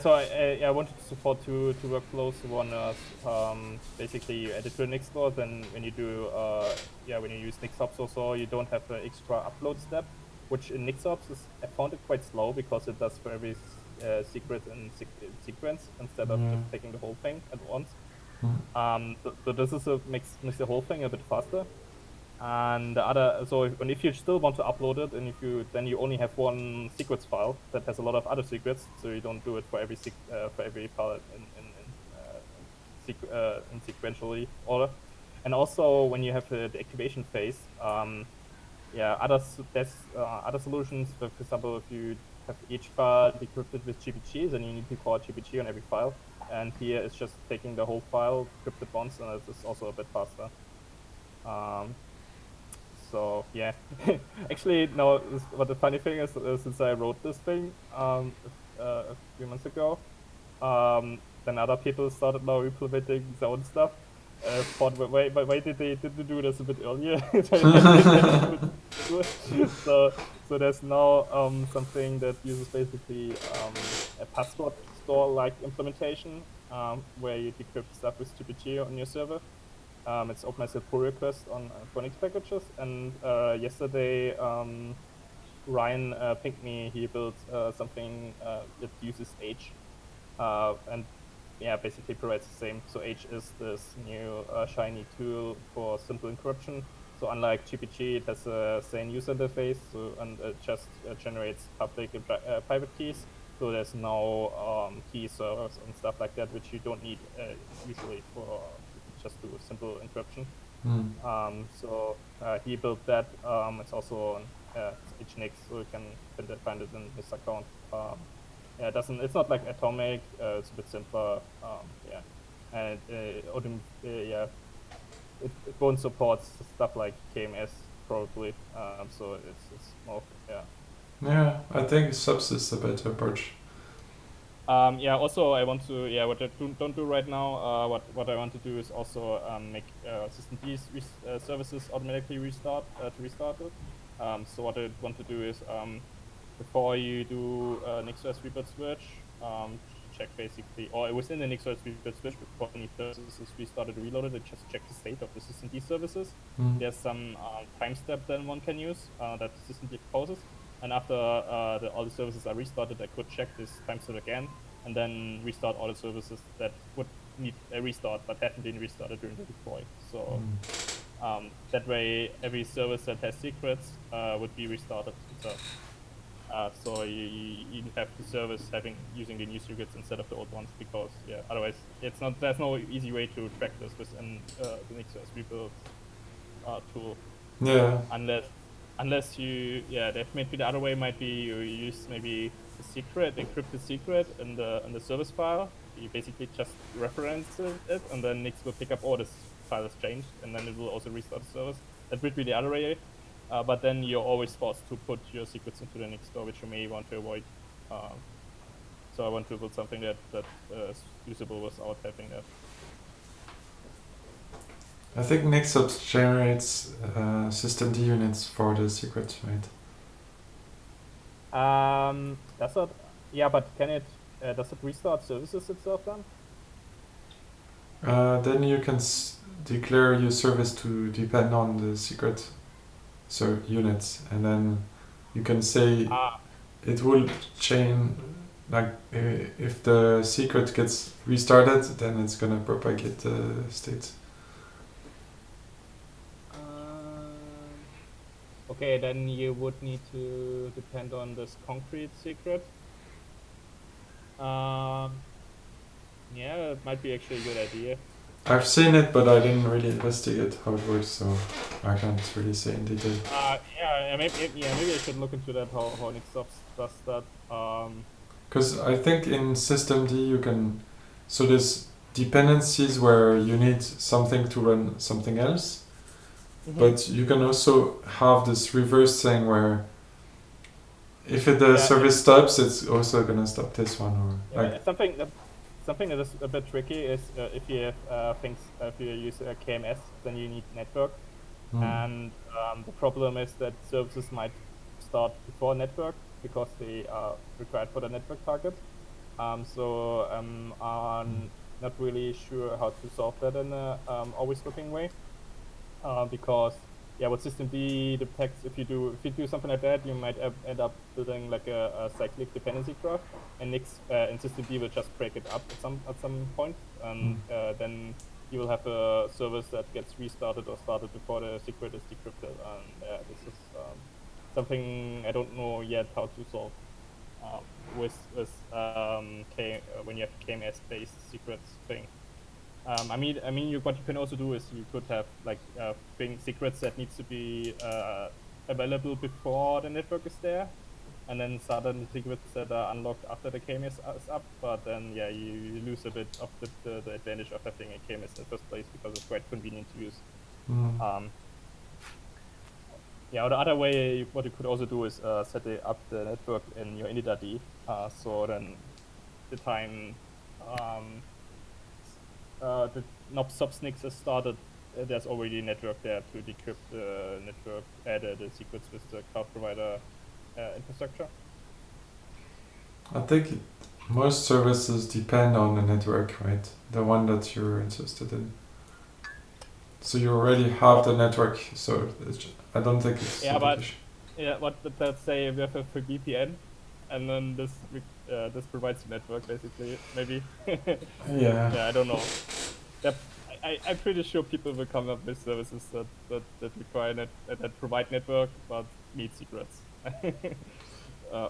So I wanted to support two workflows. One is basically you add it to a Nix store. Then when you do when you use NixOps also, you don't have an extra upload step, which in NixOps I found it quite slow because it does for every secret and sequence instead of just taking the whole thing at once. So this is makes the whole thing a bit faster. And the other, and if you still want to upload it, and then you only have one secrets file that has a lot of other secrets, so you don't do it for every file in sequentially order. And also when you have the activation phase, other solutions. For example, if you have each file decrypted with GPGs, then you need to call GPG on every file. And here it's just taking the whole file, decrypted once, and it's also a bit faster. So yeah, actually no. What the funny thing is, since I wrote this thing a few months ago, then other people started now implementing their own stuff. Thought, why did they do this a bit earlier? So there's now something that uses basically a password store-like implementation where you decrypt stuff with GPG on your server. It's open as a pull request for Nix packages, and yesterday Ryan pinged me. He built something that uses H, and basically provides the same. So H is this new shiny tool for simple encryption. So unlike GPG, it has the same user interface, and it just generates public and private keys. So there's no key servers and stuff like that, which you don't need usually for just do simple encryption. So he built that. It's also on HNix, so you can find it in his account. It's not like atomic. It's a bit simpler. And it won't support stuff like KMS probably. So it's more Yeah, I think subs is a better approach. Also, I want to what I don't do right now. What I want to do is also make systemd services automatically restart it. So what I want to do is before you do NixOS reboot switch, check basically, or within the NixOS reboot switch, before any services is restarted or reloaded, just check the state of the systemd services. There's some time step that one can use that systemd proposes. And after all the services are restarted, I could check this time step again, and then restart all the services that would need a restart but haven't been restarted during the deploy. So that way, every service that has secrets would be restarted itself. So you have to service using the new secrets instead of the old ones, because otherwise there's no easy way to track this within the nix-OS rebuild tool. Yeah. Unless that maybe the other way might be you use maybe a secret, encrypted secret in the service file. You basically just reference it, and then Nix will pick up, oh, this file is changed, and then it will also restart the service. That would be the other way, but then you're always forced to put your secrets into the Nix store, which you may want to avoid. So I want to build something that is usable without having that. I think Nix-Ups generates systemd units for the secret, right? Does it? Yeah, but can it? Does it restart services itself then? Then you can declare your service to depend on the secret units, and then you can say it will chain, like if the secret gets restarted, then it's gonna propagate the state. Okay, then you would need to depend on this concrete secret. Yeah, it might be actually a good idea. I've seen it, but I didn't really investigate how it works, so I can't really say in detail. Maybe I should look into that, how Nix-Ups does that. Because I think in systemd you can, so there's dependencies where you need something to run something else, but you can also have this reverse thing where if the service stops, it's also gonna stop this one, or something that is a bit tricky is if you have if you use a KMS, then you need network, and the problem is that services might start before network because they are required for the network target. So I'm not really sure how to solve that in a always looking way, because what systemd detects, if you do something like that, you might end up building like a cyclic dependency graph, and Nix and systemd will just break it up at some point, and then you will have a service that gets restarted or started before the secret is decrypted, and this is something I don't know yet how to solve with when you have KMS based secrets thing. What you can also do is you could have like secrets that needs to be available before the network is there, and then sudden secrets that are unlocked after the KMS is up. But then you lose a bit of the advantage of having a KMS in the first place, because it's quite convenient to use. Or the other way, what you could also do is set up the network in your initid. So then the time the nop-subs-nix is started, there's already a network there to decrypt the network, the secrets with the cloud provider infrastructure. I think most services depend on the network, right? The one that you're interested in. So you already have the network, so I don't think it's but let's say we have a VPN, and then this provides the network basically, maybe. I don't know. I'm pretty sure people will come up with services that require that provide network but need secrets.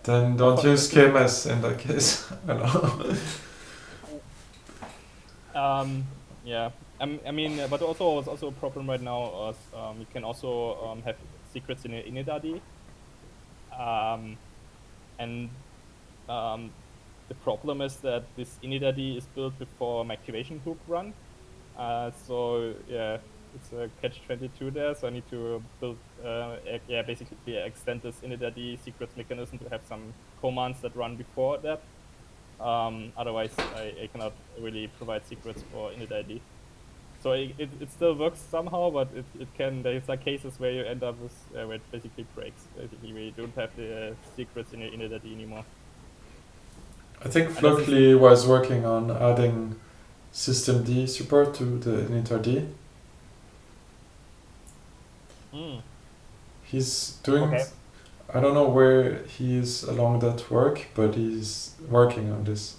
Then don't use KMS in that case. I don't know. But also it's also a problem right now. You can also have secrets in your initid, and the problem is that this initid is built before my activation hook run. So it's a catch-22 there. So I need to build, basically extend this initid secrets mechanism to have some commands that run before that. Otherwise, I cannot really provide secrets for initid. So it still works somehow, but there's like cases where you end up with where it basically breaks. Basically, where you don't have the secrets in your initid anymore. I think Flockly was working on adding systemd support to the initid. He's doing, I don't know where he is along that work, but he's working on this.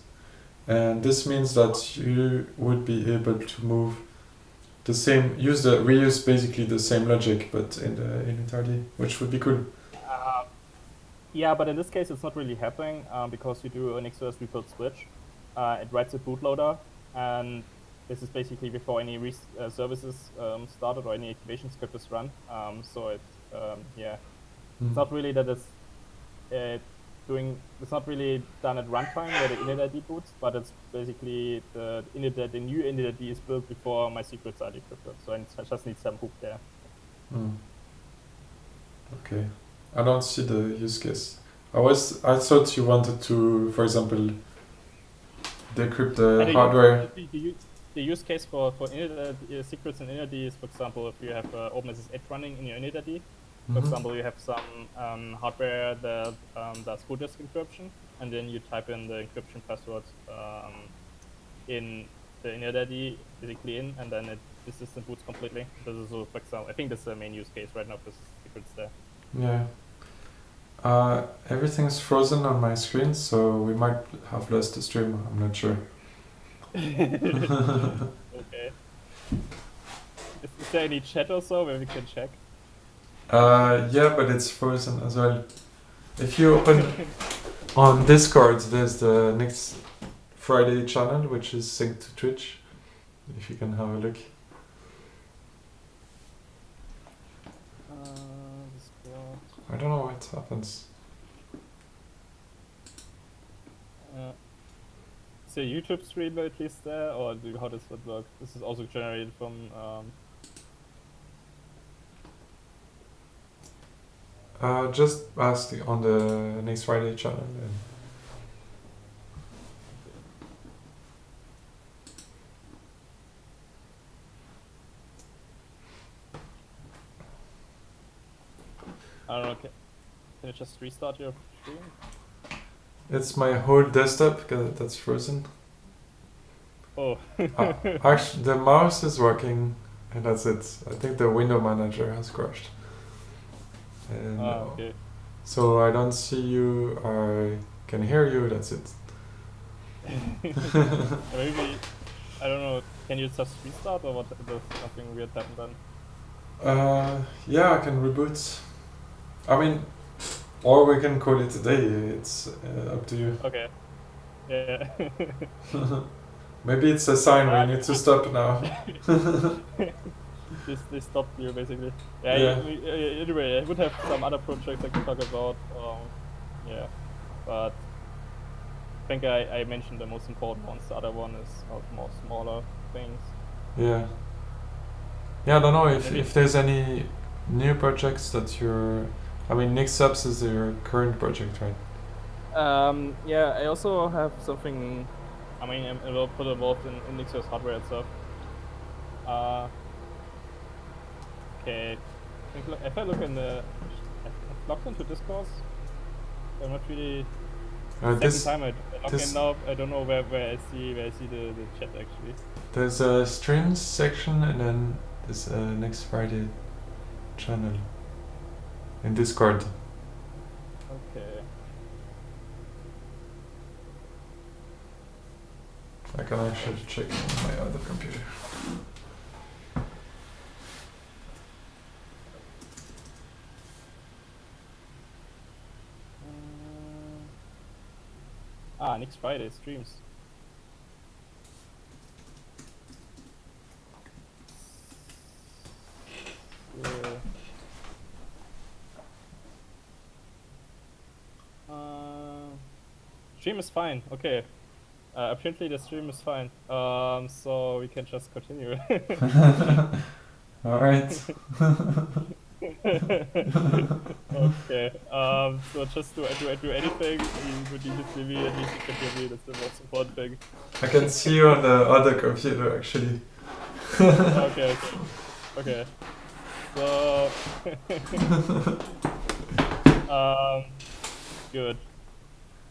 And this means that you would be able to move reuse basically the same logic, but in the initid, which would be cool. Yeah, but in this case, it's not really happening because you do an nix-OS rebuild switch. It writes a bootloader, and this is basically before any services started or any activation script is run. So it's it's not really that it's it's not really done at runtime where the init ID boots, but it's basically the new init ID is built before my secrets are decrypted. So I just need some hook there. Okay, I don't see the use case. I thought you wanted to, for example, decrypt the hardware. The use case for init secrets and init is, for example, if you have OpenSSH running in your init ID. For example, you have some hardware that does full disk encryption, and then you type in the encryption password in the init ID basically and then the system boots completely. This is, for example, I think that's the main use case right now for secrets there. Yeah. Everything's frozen on my screen, so we might have lost the stream. I'm not sure. Okay. Is there any chat or so where we can check? Yeah, but it's frozen as well. If you open on Discord, there's the Nix Friday channel, which is synced to Twitch. If you can have a look. Discord. I don't know what happens. Is there a YouTube stream at least there, or how does that work? This is also generated from. Just ask on the Nix Friday channel. I don't know. Can you just restart your stream? It's my whole desktop because that's frozen. Oh. Actually, the mouse is working, and that's it. I think the window manager has crashed. And okay. So I don't see you. I can hear you. That's it. Maybe I don't know. Can you just restart, or what? Does something weird happen then? Yeah, I can reboot. I mean, or we can call it a day. It's up to you. Okay. Yeah. Maybe it's a sign we need to stop now. They stopped you basically. Yeah. Anyway, I would have some other projects I could talk about. Yeah, but I think I mentioned the most important ones. The other one is more smaller things. Yeah. Yeah, I don't know if there's any new projects that you're. I mean, nix-update is your current project, right? Yeah, I also have something. I mean, I'm a little bit involved in nix-OS hardware itself. Okay, if I look in the, I've logged into Discord. I'm not really. Second time I log in now. I don't know where I see the chat actually. There's a streams section and then there's a Nix Friday channel in Discord. Okay. I can actually check on my other computer. Nix Friday streams. Stream is fine. Okay. Apparently the stream is fine. So we can just continue. All right. Okay. So just do anything. You would need to see me, at least you can hear me. That's the most important thing. I can see you on the other computer actually. Okay. So. Good.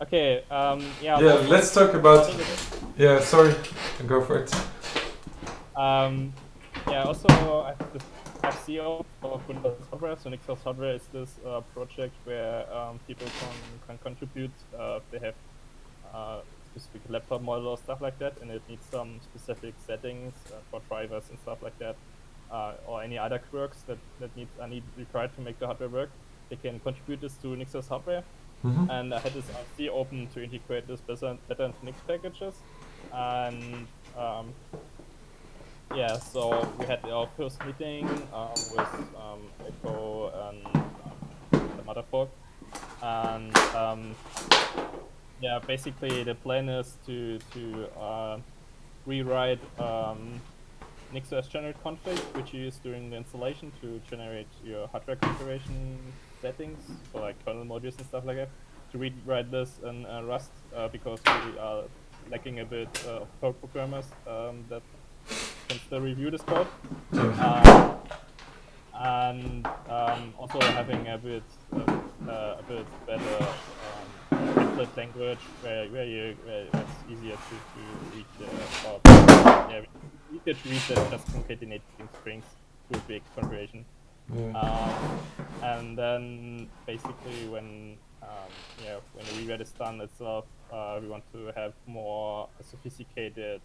Okay. Yeah. Yeah. Let's talk about. Yeah. Sorry. Go for it. Yeah. Also, I have this FCO for Windows Hardware. So nix-OS Hardware is this project where people can contribute if they have specific laptop model or stuff like that, and it needs some specific settings for drivers and stuff like that, or any other quirks that are required to make the hardware work. They can contribute this to nix-OS Hardware, and I had this RC open to integrate this better into Nix packages, and yeah, so we had our first meeting with Echo and the motherfuck, and yeah, basically the plan is to rewrite Nix.js generate config, which you use during the installation to generate your hardware configuration settings for like kernel modules and stuff like that. To rewrite this in Rust because we are lacking a bit of code programmers that can still review this code. And also having a bit better template language where it's easier to read easier to read than just concatenating strings to a big configuration. And then basically when when the rewrite is done itself, we want to have more sophisticated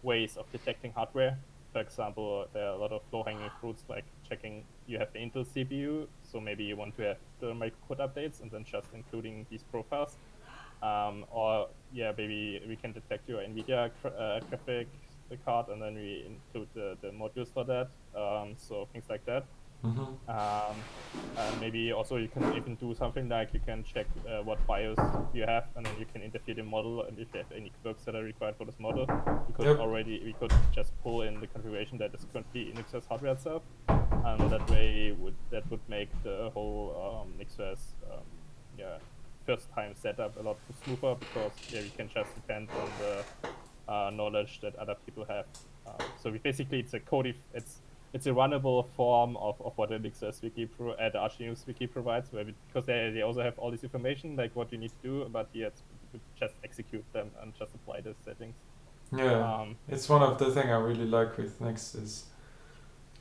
ways of detecting hardware. For example, there are a lot of low-hanging fruits like checking you have the Intel CPU, so maybe you want to have the microcode updates and then just including these profiles. Or yeah, maybe we can detect your NVIDIA graphic card and then we include the modules for that. So things like that. And maybe also you can even do something like you can check what BIOS you have, and then you can interfere the model, and if you have any quirks that are required for this model, because already we could just pull in the configuration that is currently in Nix.js hardware itself, and that way that would make the whole Nix.js first time setup a lot smoother, because we can just depend on the knowledge that other people have. So basically it's a code it's a runnable form of what the Nix.js wiki the Archnews wiki provides, because they also have all this information, like what you need to do, but you could just execute them and just apply the settings. Yeah, it's one of the things I really like with Nix is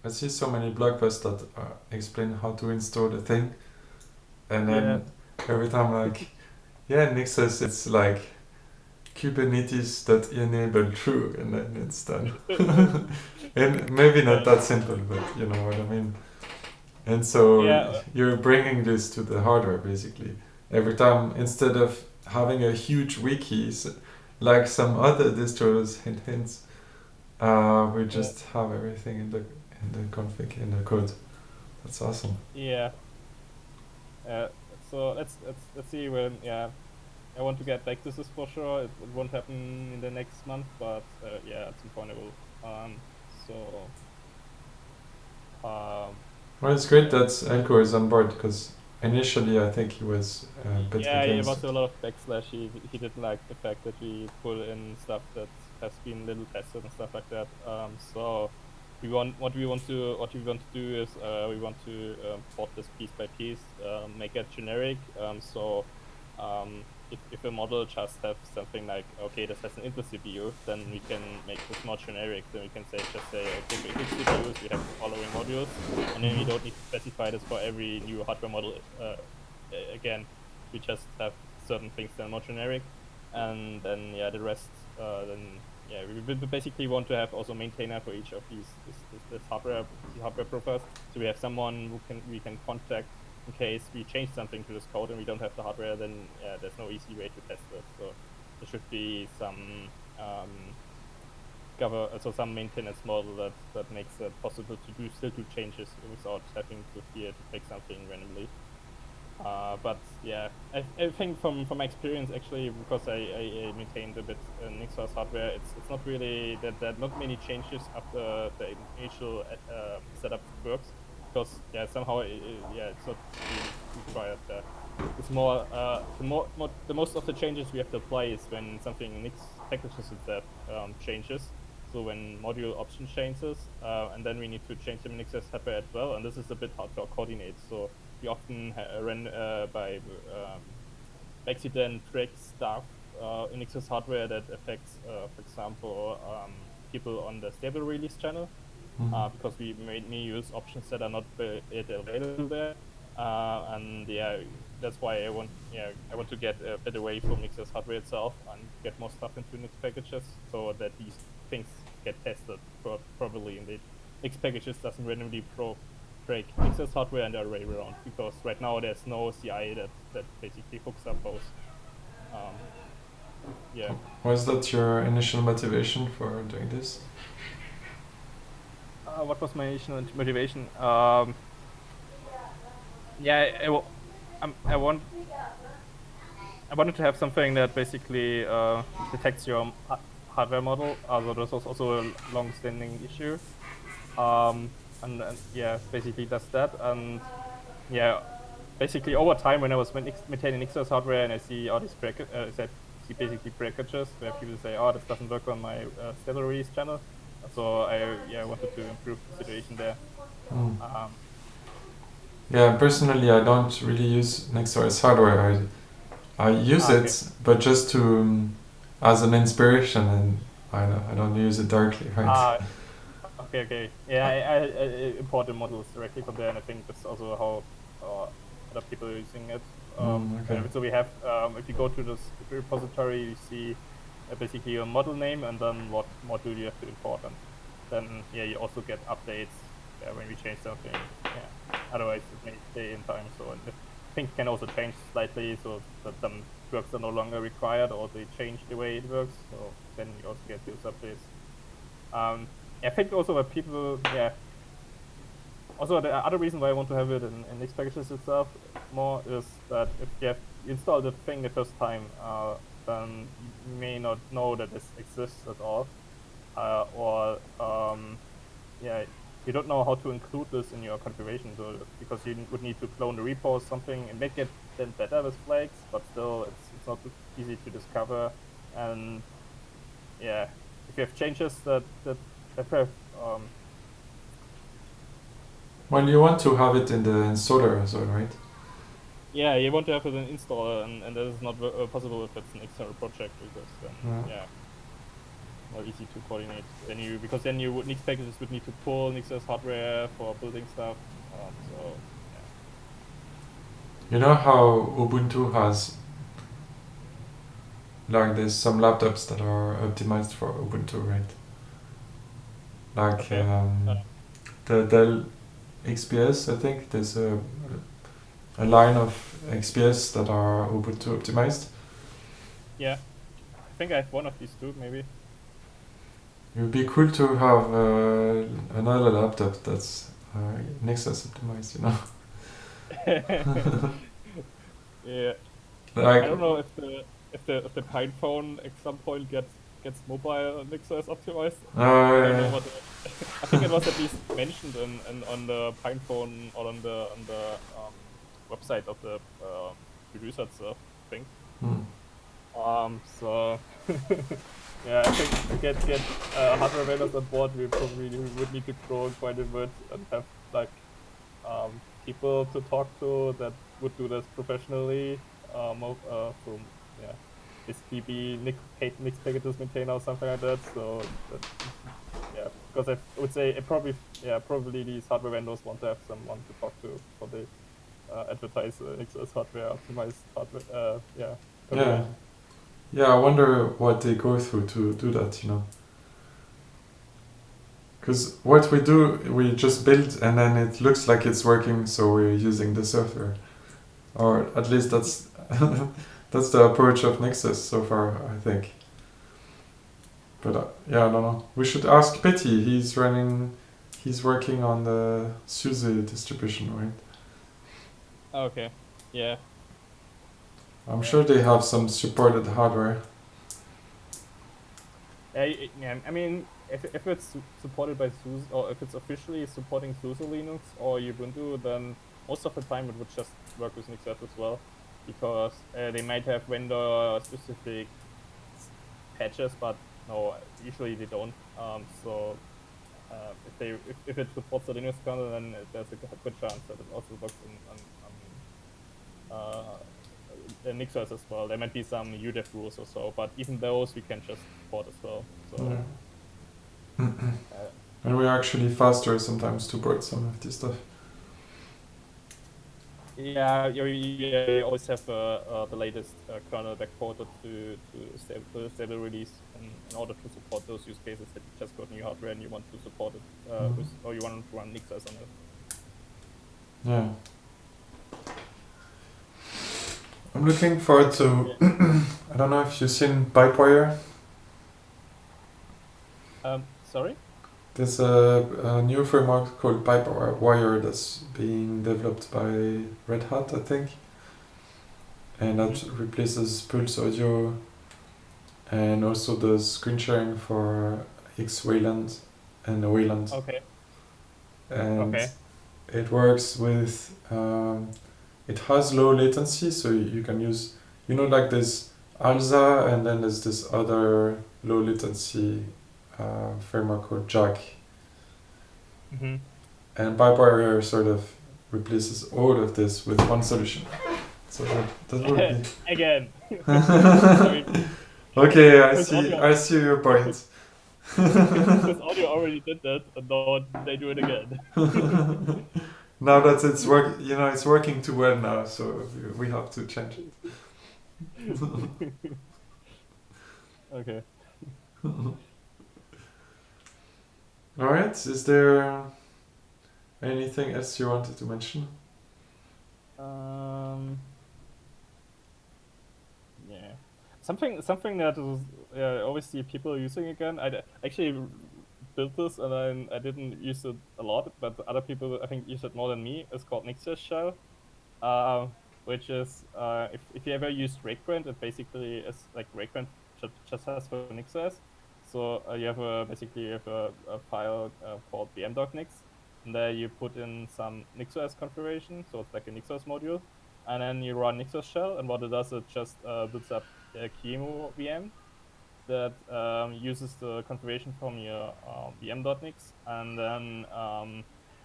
I see so many blog posts that explain how to install the thing, and then every time like, Nix says it's like Kubernetes.enable true, and then it's done. And maybe not that simple, but you know what I mean. And so you're bringing this to the hardware basically. Every time, instead of having a huge wiki, like some other distros, hints, we just have everything in the config, in the code. That's awesome. Yeah. So let's see when I want to get back to this for sure. It won't happen in the next month, but at some point it will. Well, it's great that Elko is on board, because initially I think he was a bit against. It was a lot of backslash. He didn't like the fact that we pull in stuff that has been little tested and stuff like that. So what we want to do is we want to port this piece by piece, make it generic. If a model just has something like, okay, this has an Intel CPU, then we can make this more generic. Then we can just say, okay, for Intel CPUs, we have the following modules, and then we don't need to specify this for every new hardware model. Again, we just have certain things that are more generic, and then the rest. We basically want to have also a maintainer for each of these hardware profiles. So we have someone we can contact in case we change something to this code and we don't have the hardware. Then there's no easy way to test this. So there should be some some maintenance model that makes it possible to still do changes without having to fear to take something randomly. But I think from my experience, actually, because I maintained a bit Nix.js hardware, it's not really that not many changes after the initial setup works, because somehow it's not really required. It's more the most of the changes we have to apply is when something Nix packages itself changes. So when module option changes, and then we need to change the Nix.js hardware as well, and this is a bit hard to coordinate. So we often run by accident track stuff in Nix.js hardware that affects, for example, people on the stable release channel, because we mainly use options that are not available there, and that's why I want to get a bit away from Nix.js hardware itself and get more stuff into Nix packages, so that these things get tested properly, and the Nix packages doesn't randomly break Nix's hardware and the other way around, because right now there's no CI that basically hooks up both. Yeah. Was that your initial motivation for doing this? What was my initial motivation? Yeah, I wanted to have something that basically detects your hardware model. Although this was also a long-standing issue. And yeah, basically does that. And yeah, basically over time, when I was maintaining Nix's hardware and I see all these basically breakages where people say, "Oh, this doesn't work on my stable release channel," so I wanted to improve the situation there. Yeah, personally, I don't really use NixOS hardware. I use it, but just to as an inspiration, and I don't use it directly, right? Okay. Yeah, I import the models directly from there, and I think that's also how other people are using it. Okay. So we have, if you go to this repository, you see basically a model name and then what module you have to import, and then yeah, you also get updates when we change something. Yeah, otherwise it may stay in time. So things can also change slightly, so that some works are no longer required, or they change the way it works. So then you also get those updates. I think also that people, also the other reason why I want to have it in Nix packages itself more is that if you have installed the thing the first time, then you may not know that this exists at all, or you don't know how to include this in your configuration, so because you would need to clone the repo or something and make it then better with flags, but still it's not easy to discover. And yeah, if you have changes that have well, you want to have it in the installer as well, right? yeah, you want to have it in installer, and that is not possible if it's an external project, because then not easy to coordinate. Because then Nix packages would need to pull Nix's hardware for building stuff. So yeah. You know how Ubuntu has, like, there's some laptops that are optimized for Ubuntu, right? Like the Dell XPS, I think there's a line of XPS that are Ubuntu optimized. Yeah, I think I have one of these too, maybe. It would be cool to have another laptop that's Nixos optimized, you know. Yeah. Like, I don't know if the Pine phone at some point gets mobile Nixos optimized. I don't know what. I think it was at least mentioned on the Pine phone or on the website of the producer itself, I think. So yeah, I think to get hardware vendors on board, we probably would need to grow quite a bit and have like people to talk to that would do this professionally. So yeah, basically be Nix packages maintainer or something like that. So yeah, because I would say probably these hardware vendors want to have someone to talk to for the advertise Nix's hardware optimized hardware. Yeah, I wonder what they go through to do that, you know. Because what we do, we just build and then it looks like it's working, so we're using the software. Or at least that's that's the approach of Nexus so far, I think. But yeah, I don't know. We should ask Petty. He's working on the SUSE distribution, right? Okay, yeah. I'm sure they have some supported hardware. Yeah, I mean, if it's supported by SUSE, or if it's officially supporting SUSE Linux or Ubuntu, then most of the time it would just work with NixOS as well, because they might have vendor-specific patches, but no, usually they don't. So if it supports the Linux kernel, then there's a good chance that it also works on NixOS as well. There might be some UDEF rules or so, but even those we can just port as well. So and we're actually faster sometimes to port some of this stuff. Yeah, you always have the latest kernel backported to stable release in order to support those use cases that you just got new hardware and you want to support it or you want to run NixOS on it. Yeah. I'm looking forward to. I don't know if you've seen Pipewire. Sorry? There's a new framework called Pipewire that's being developed by Red Hat, I think, and that replaces Pulse Audio and also does screen sharing for X-Wayland and Wayland. Okay. And Okay. it works with. It has low latency, so you can use, like this ALSA, and then there's this other low latency framework called Jack. Mm-hmm. And Pipewire sort of replaces all of this with one solution. So that would be. Again. Okay, I see your point. Because Audio already did that, and now they do it again. Now that it's working too well now, so we have to change it. Okay. All right. Is there anything else you wanted to mention? Yeah. Something that is I always see people using again. I actually built this and I didn't use it a lot, but other people I think use it more than me. It's called nix shell, which is if you ever used Breakpoint, it basically is like Breakpoint just has for nix.js. So you have a file called vm.nix, and there you put in some nix.js configuration, so it's like a nix.js module, and then you run nix shell, and what it does, it just builds up a QEMU VM that uses the configuration from your vm.nix, and then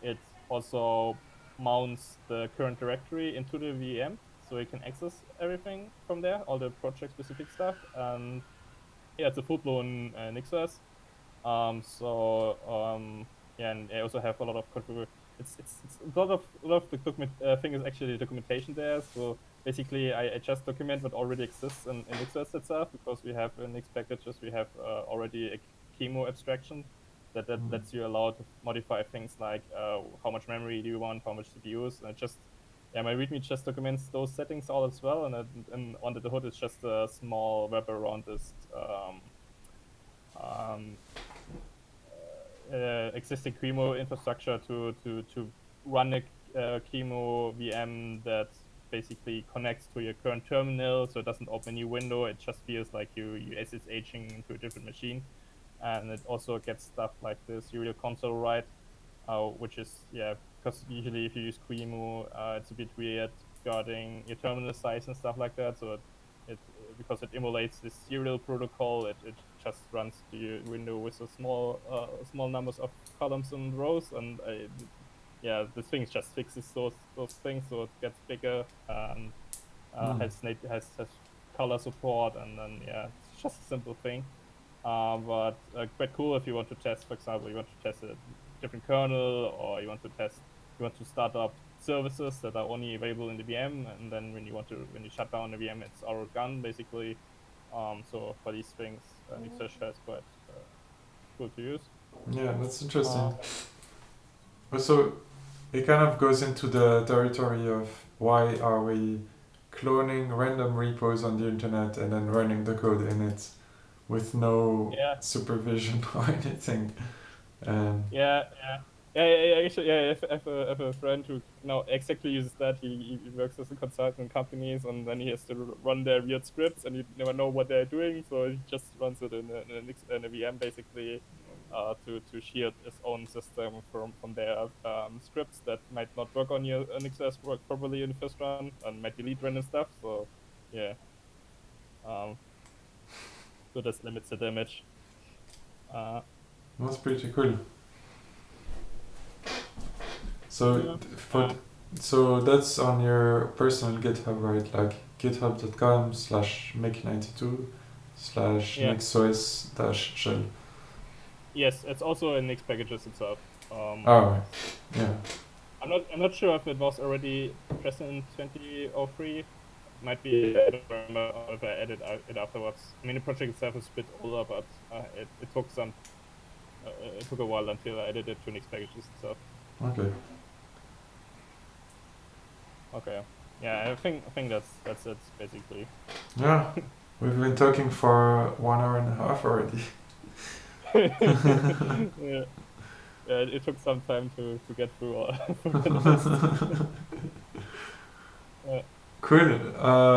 it also mounts the current directory into the VM, so you can access everything from there, all the project-specific stuff, and yeah, it's a full-blown nix.js. Yeah, and I also have a lot of configuration. It's a lot of the thing is actually documentation there. So basically, I just document what already exists in nix.js itself, because we have in Nix packages we have already a QEMU abstraction that lets you allow to modify things like how much memory do you want, how much CPUs, and my README just documents those settings all as well, and under the hood it's just a small wrap around this existing QEMU infrastructure to run a QEMU VM that basically connects to your current terminal, so it doesn't open a new window. It just feels like you SSHing into a different machine, and it also gets stuff like the serial console write, which is because usually if you use QEMU, it's a bit weird regarding your terminal size and stuff like that. So it because it emulates this serial protocol, it just runs to your window with a small numbers of columns and rows, and this thing just fixes those things, so it gets bigger and has color support, and then it's just a simple thing. But quite cool if you want to test, for example, you want to test a different kernel, or you want to start up services that are only available in the VM, and then when you shut down the VM, it's all gone basically. So for these things, nix is quite cool to use. Yeah, that's interesting. Also, it kind of goes into the territory of why are we cloning random repos on the internet and then running the code in it with no supervision or anything. Actually, I have a friend who now exactly uses that. He works as a consultant in companies, and then he has to run their weird scripts, and you never know what they're doing, so he just runs it in a VM basically to shield his own system from their scripts that might not work on your nix.js work properly in the first run and might delete random stuff. So so this limits the damage. That's pretty cool. So so that's on your personal GitHub, right? Like github.com/mic92/nixos-shell. Yes, it's also in Nix packages itself. Yeah. I'm not sure if it was already present in 2003. Might be. I don't remember if I added it afterwards. I mean, the project itself is a bit older, but it took a while until I added it to Nix packages itself. Okay. Okay. Yeah, I think that's it basically. Yeah, we've been talking for 1 hour and a half already. Yeah. Yeah, it took some time to get through all through the list. Cool.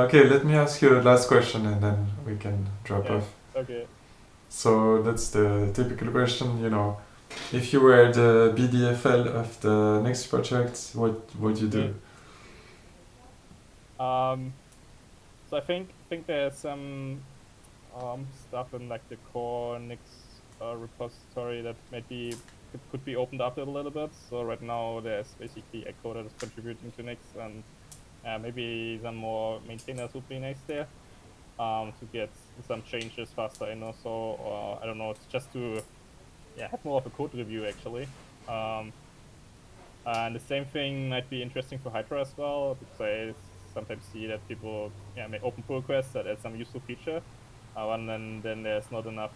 Okay, let me ask you a last question and then we can drop Yeah. off. Okay. So that's the typical question, if you were the Bdfl of the next project, what would you do? Um. So I think there's some stuff in like the core Nix repository that maybe could be opened up a little bit. So right now there's basically a code that is contributing to Nix, and maybe some more maintainers would be nice there to get some changes faster in also. Or I don't know, it's just to have more of a code review actually. Um, and the same thing might be interesting for Hydra as well, because I sometimes see that people make open pull requests that add some useful feature, and then there's not enough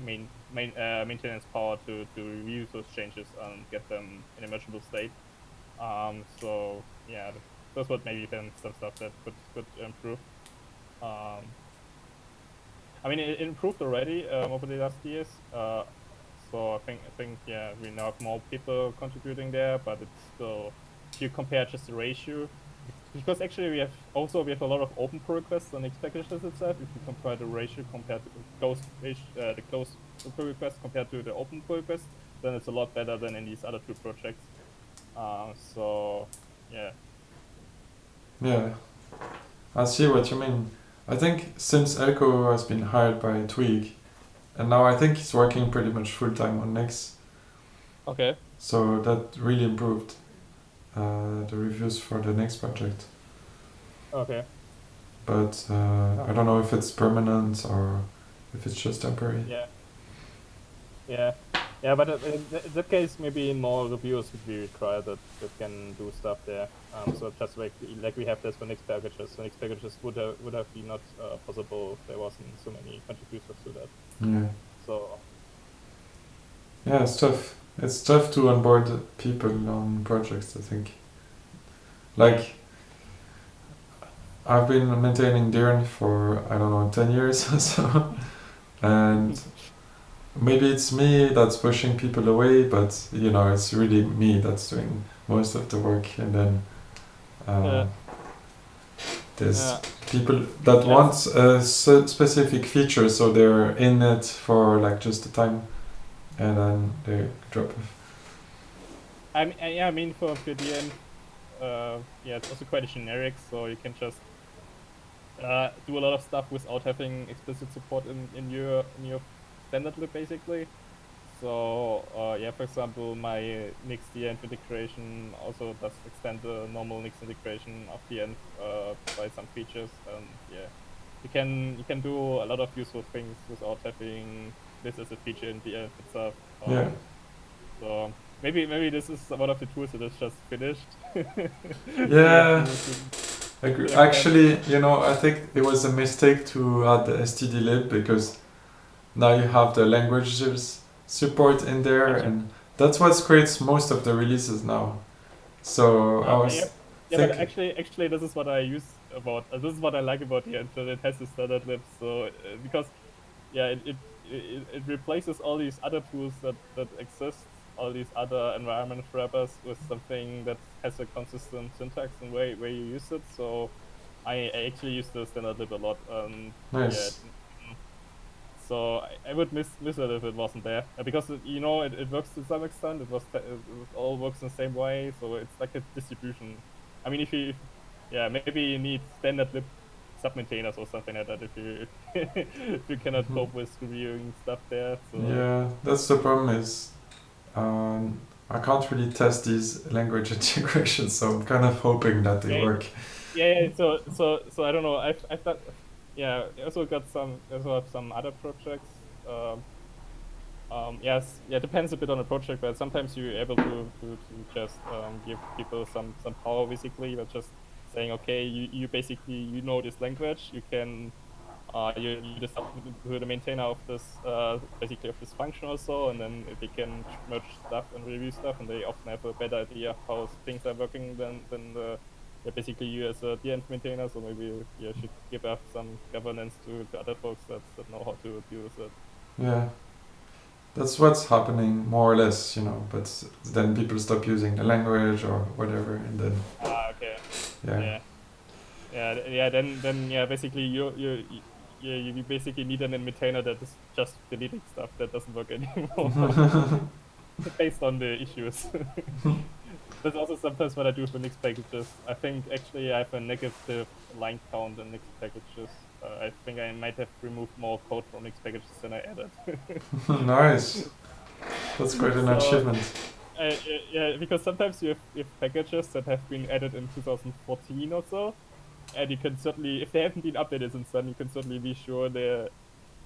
maintenance power to review those changes and get them in a measurable state. So yeah, that's what maybe then some stuff that could improve. Um, I mean, it improved already over the last years. So I think yeah, we now have more people contributing there, but it's still, if you compare just the ratio, because actually we have a lot of open pull requests on Nix packages itself. If you compare the ratio compared to the closed pull request compared to the open pull request, then it's a lot better than in these other two projects. So yeah. Yeah, I see what you mean. I think since Elko has been hired by Twig, and now I think he's working pretty much full time on Nix, Okay. so that really improved the reviews for the next project. Okay. But I don't know if it's permanent or if it's just temporary. Yeah. Yeah. Yeah, but in that case, maybe more reviewers would be required that can do stuff there. So just like we have this for Nix packages. So Nix packages would have been not possible if there wasn't so many contributors to that. Yeah. So Yeah, it's tough. It's tough to onboard people on projects, I think. Like, I've been maintaining Deern for, I don't know, 10 years or so. And maybe it's me that's pushing people away, but, it's really me that's doing most of the work. And then there's people that want a specific feature, so they're in it for like just the time, and then they drop off. I mean for VDN, it's also quite generic, so you can just do a lot of stuff without having explicit support in your standard lib basically. So for example, my Nix dnf integration also does extend the normal Nix integration of dnf by some features, and you can do a lot of useful things without having this as a feature in dnf itself. So maybe this is one of the tools that is just finished. Yeah. Actually, I think it was a mistake to add the stdlib, because now you have the languages support in there, and that's what creates most of the releases now. So I was but actually this is what I use about this is what I like about the that it has the standard lib. So because it replaces all these other tools that exist, all these other environment wrappers, with something that has a consistent syntax and way you use it. So I actually use the standard lib a lot. nice. So I would miss it if it wasn't there, because it works to some extent. It all works in the same way, so it's like a distribution. I mean, maybe you need standard lib sub-maintainers or something like that if you cannot cope with reviewing stuff there. So. Yeah, that's the problem is I can't really test these language integrations, so I'm kind of hoping that they work. Yeah. So I don't know. I've thought. Yeah, I also have some other projects. Yes, it depends a bit on the project, but sometimes you're able to just give people some power basically, but just saying, okay, you basically this language, you can you just have to the maintainer of this basically of this function also, and then they can merge stuff and review stuff, and they often have a better idea of how things are working than the basically you as a DNF maintainer, so maybe you should give up some governance to other folks that know how to deal with it. Yeah. That's what's happening more or less, but then people stop using the language or whatever, and then Okay. yeah. Then basically you basically need an maintainer that is just deleting stuff that doesn't work anymore based on the issues. That's also sometimes what I do for Nix packages. I think actually I have a negative line count in Nix packages. I think I might have removed more code from Nix packages than I added. Nice. That's quite an achievement. Yeah, because sometimes you have packages that have been added in 2014 or so, and you can certainly, if they haven't been updated since then, you can certainly be sure they're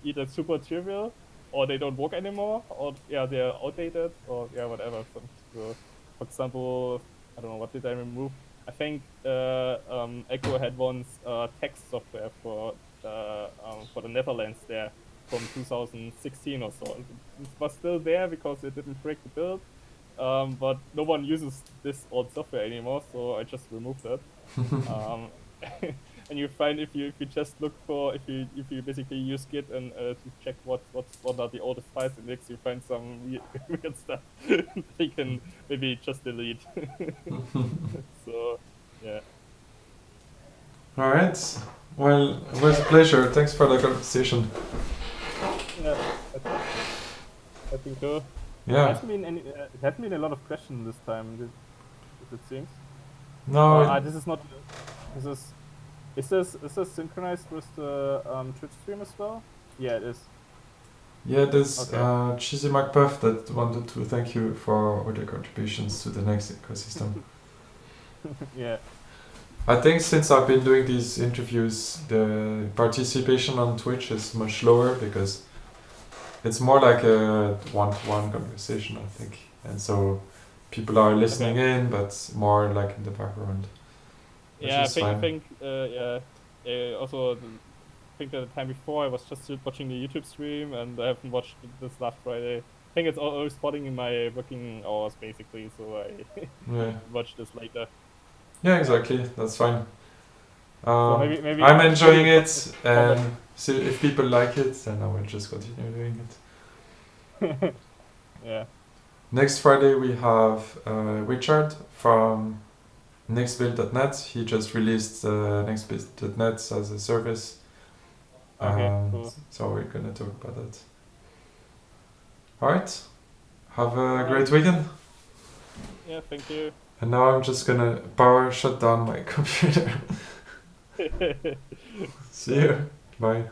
either super trivial, or they don't work anymore, or they're outdated, or whatever. So, for example, I don't know, what did I remove? I think Echo had once text software for the Netherlands there from 2016 or so. It was still there because it didn't break the build, but no one uses this old software anymore, so I just removed it. And you find if you just look for, if you basically use Git and to check what are the oldest files in Nix, you find some weird stuff that you can maybe just delete. So yeah. All right. Well, it was a pleasure. Thanks for the conversation. Yeah, I think so. Yeah. It hasn't been a lot of questions this time, it seems. No. This is not. Is this synchronized with the Twitch stream as well? Yeah, it is. Yeah, there's Okay. Cheesy McPuff that wanted to thank you for all the contributions to the Nix ecosystem. Yeah. I think since I've been doing these interviews, the participation on Twitch is much lower because it's more like a one-to-one conversation, I think. And so people are listening in, but more like in the background. Yeah, I think also I think that the time before I was just watching the YouTube stream, and I haven't watched this last Friday. I think it's always falling in my working hours basically, so I watch this later. Yeah, exactly. That's fine. So maybe I'm enjoying it, and so if people like it, then I will just continue doing it. Yeah. Next Friday we have Richard from nixbuild.net. He just released nixbuild.net as a service. Okay, cool. So we're gonna talk about that. Alright. Have a great weekend. Yeah, thank you. And now I'm just gonna power shut down my computer. See you. Bye.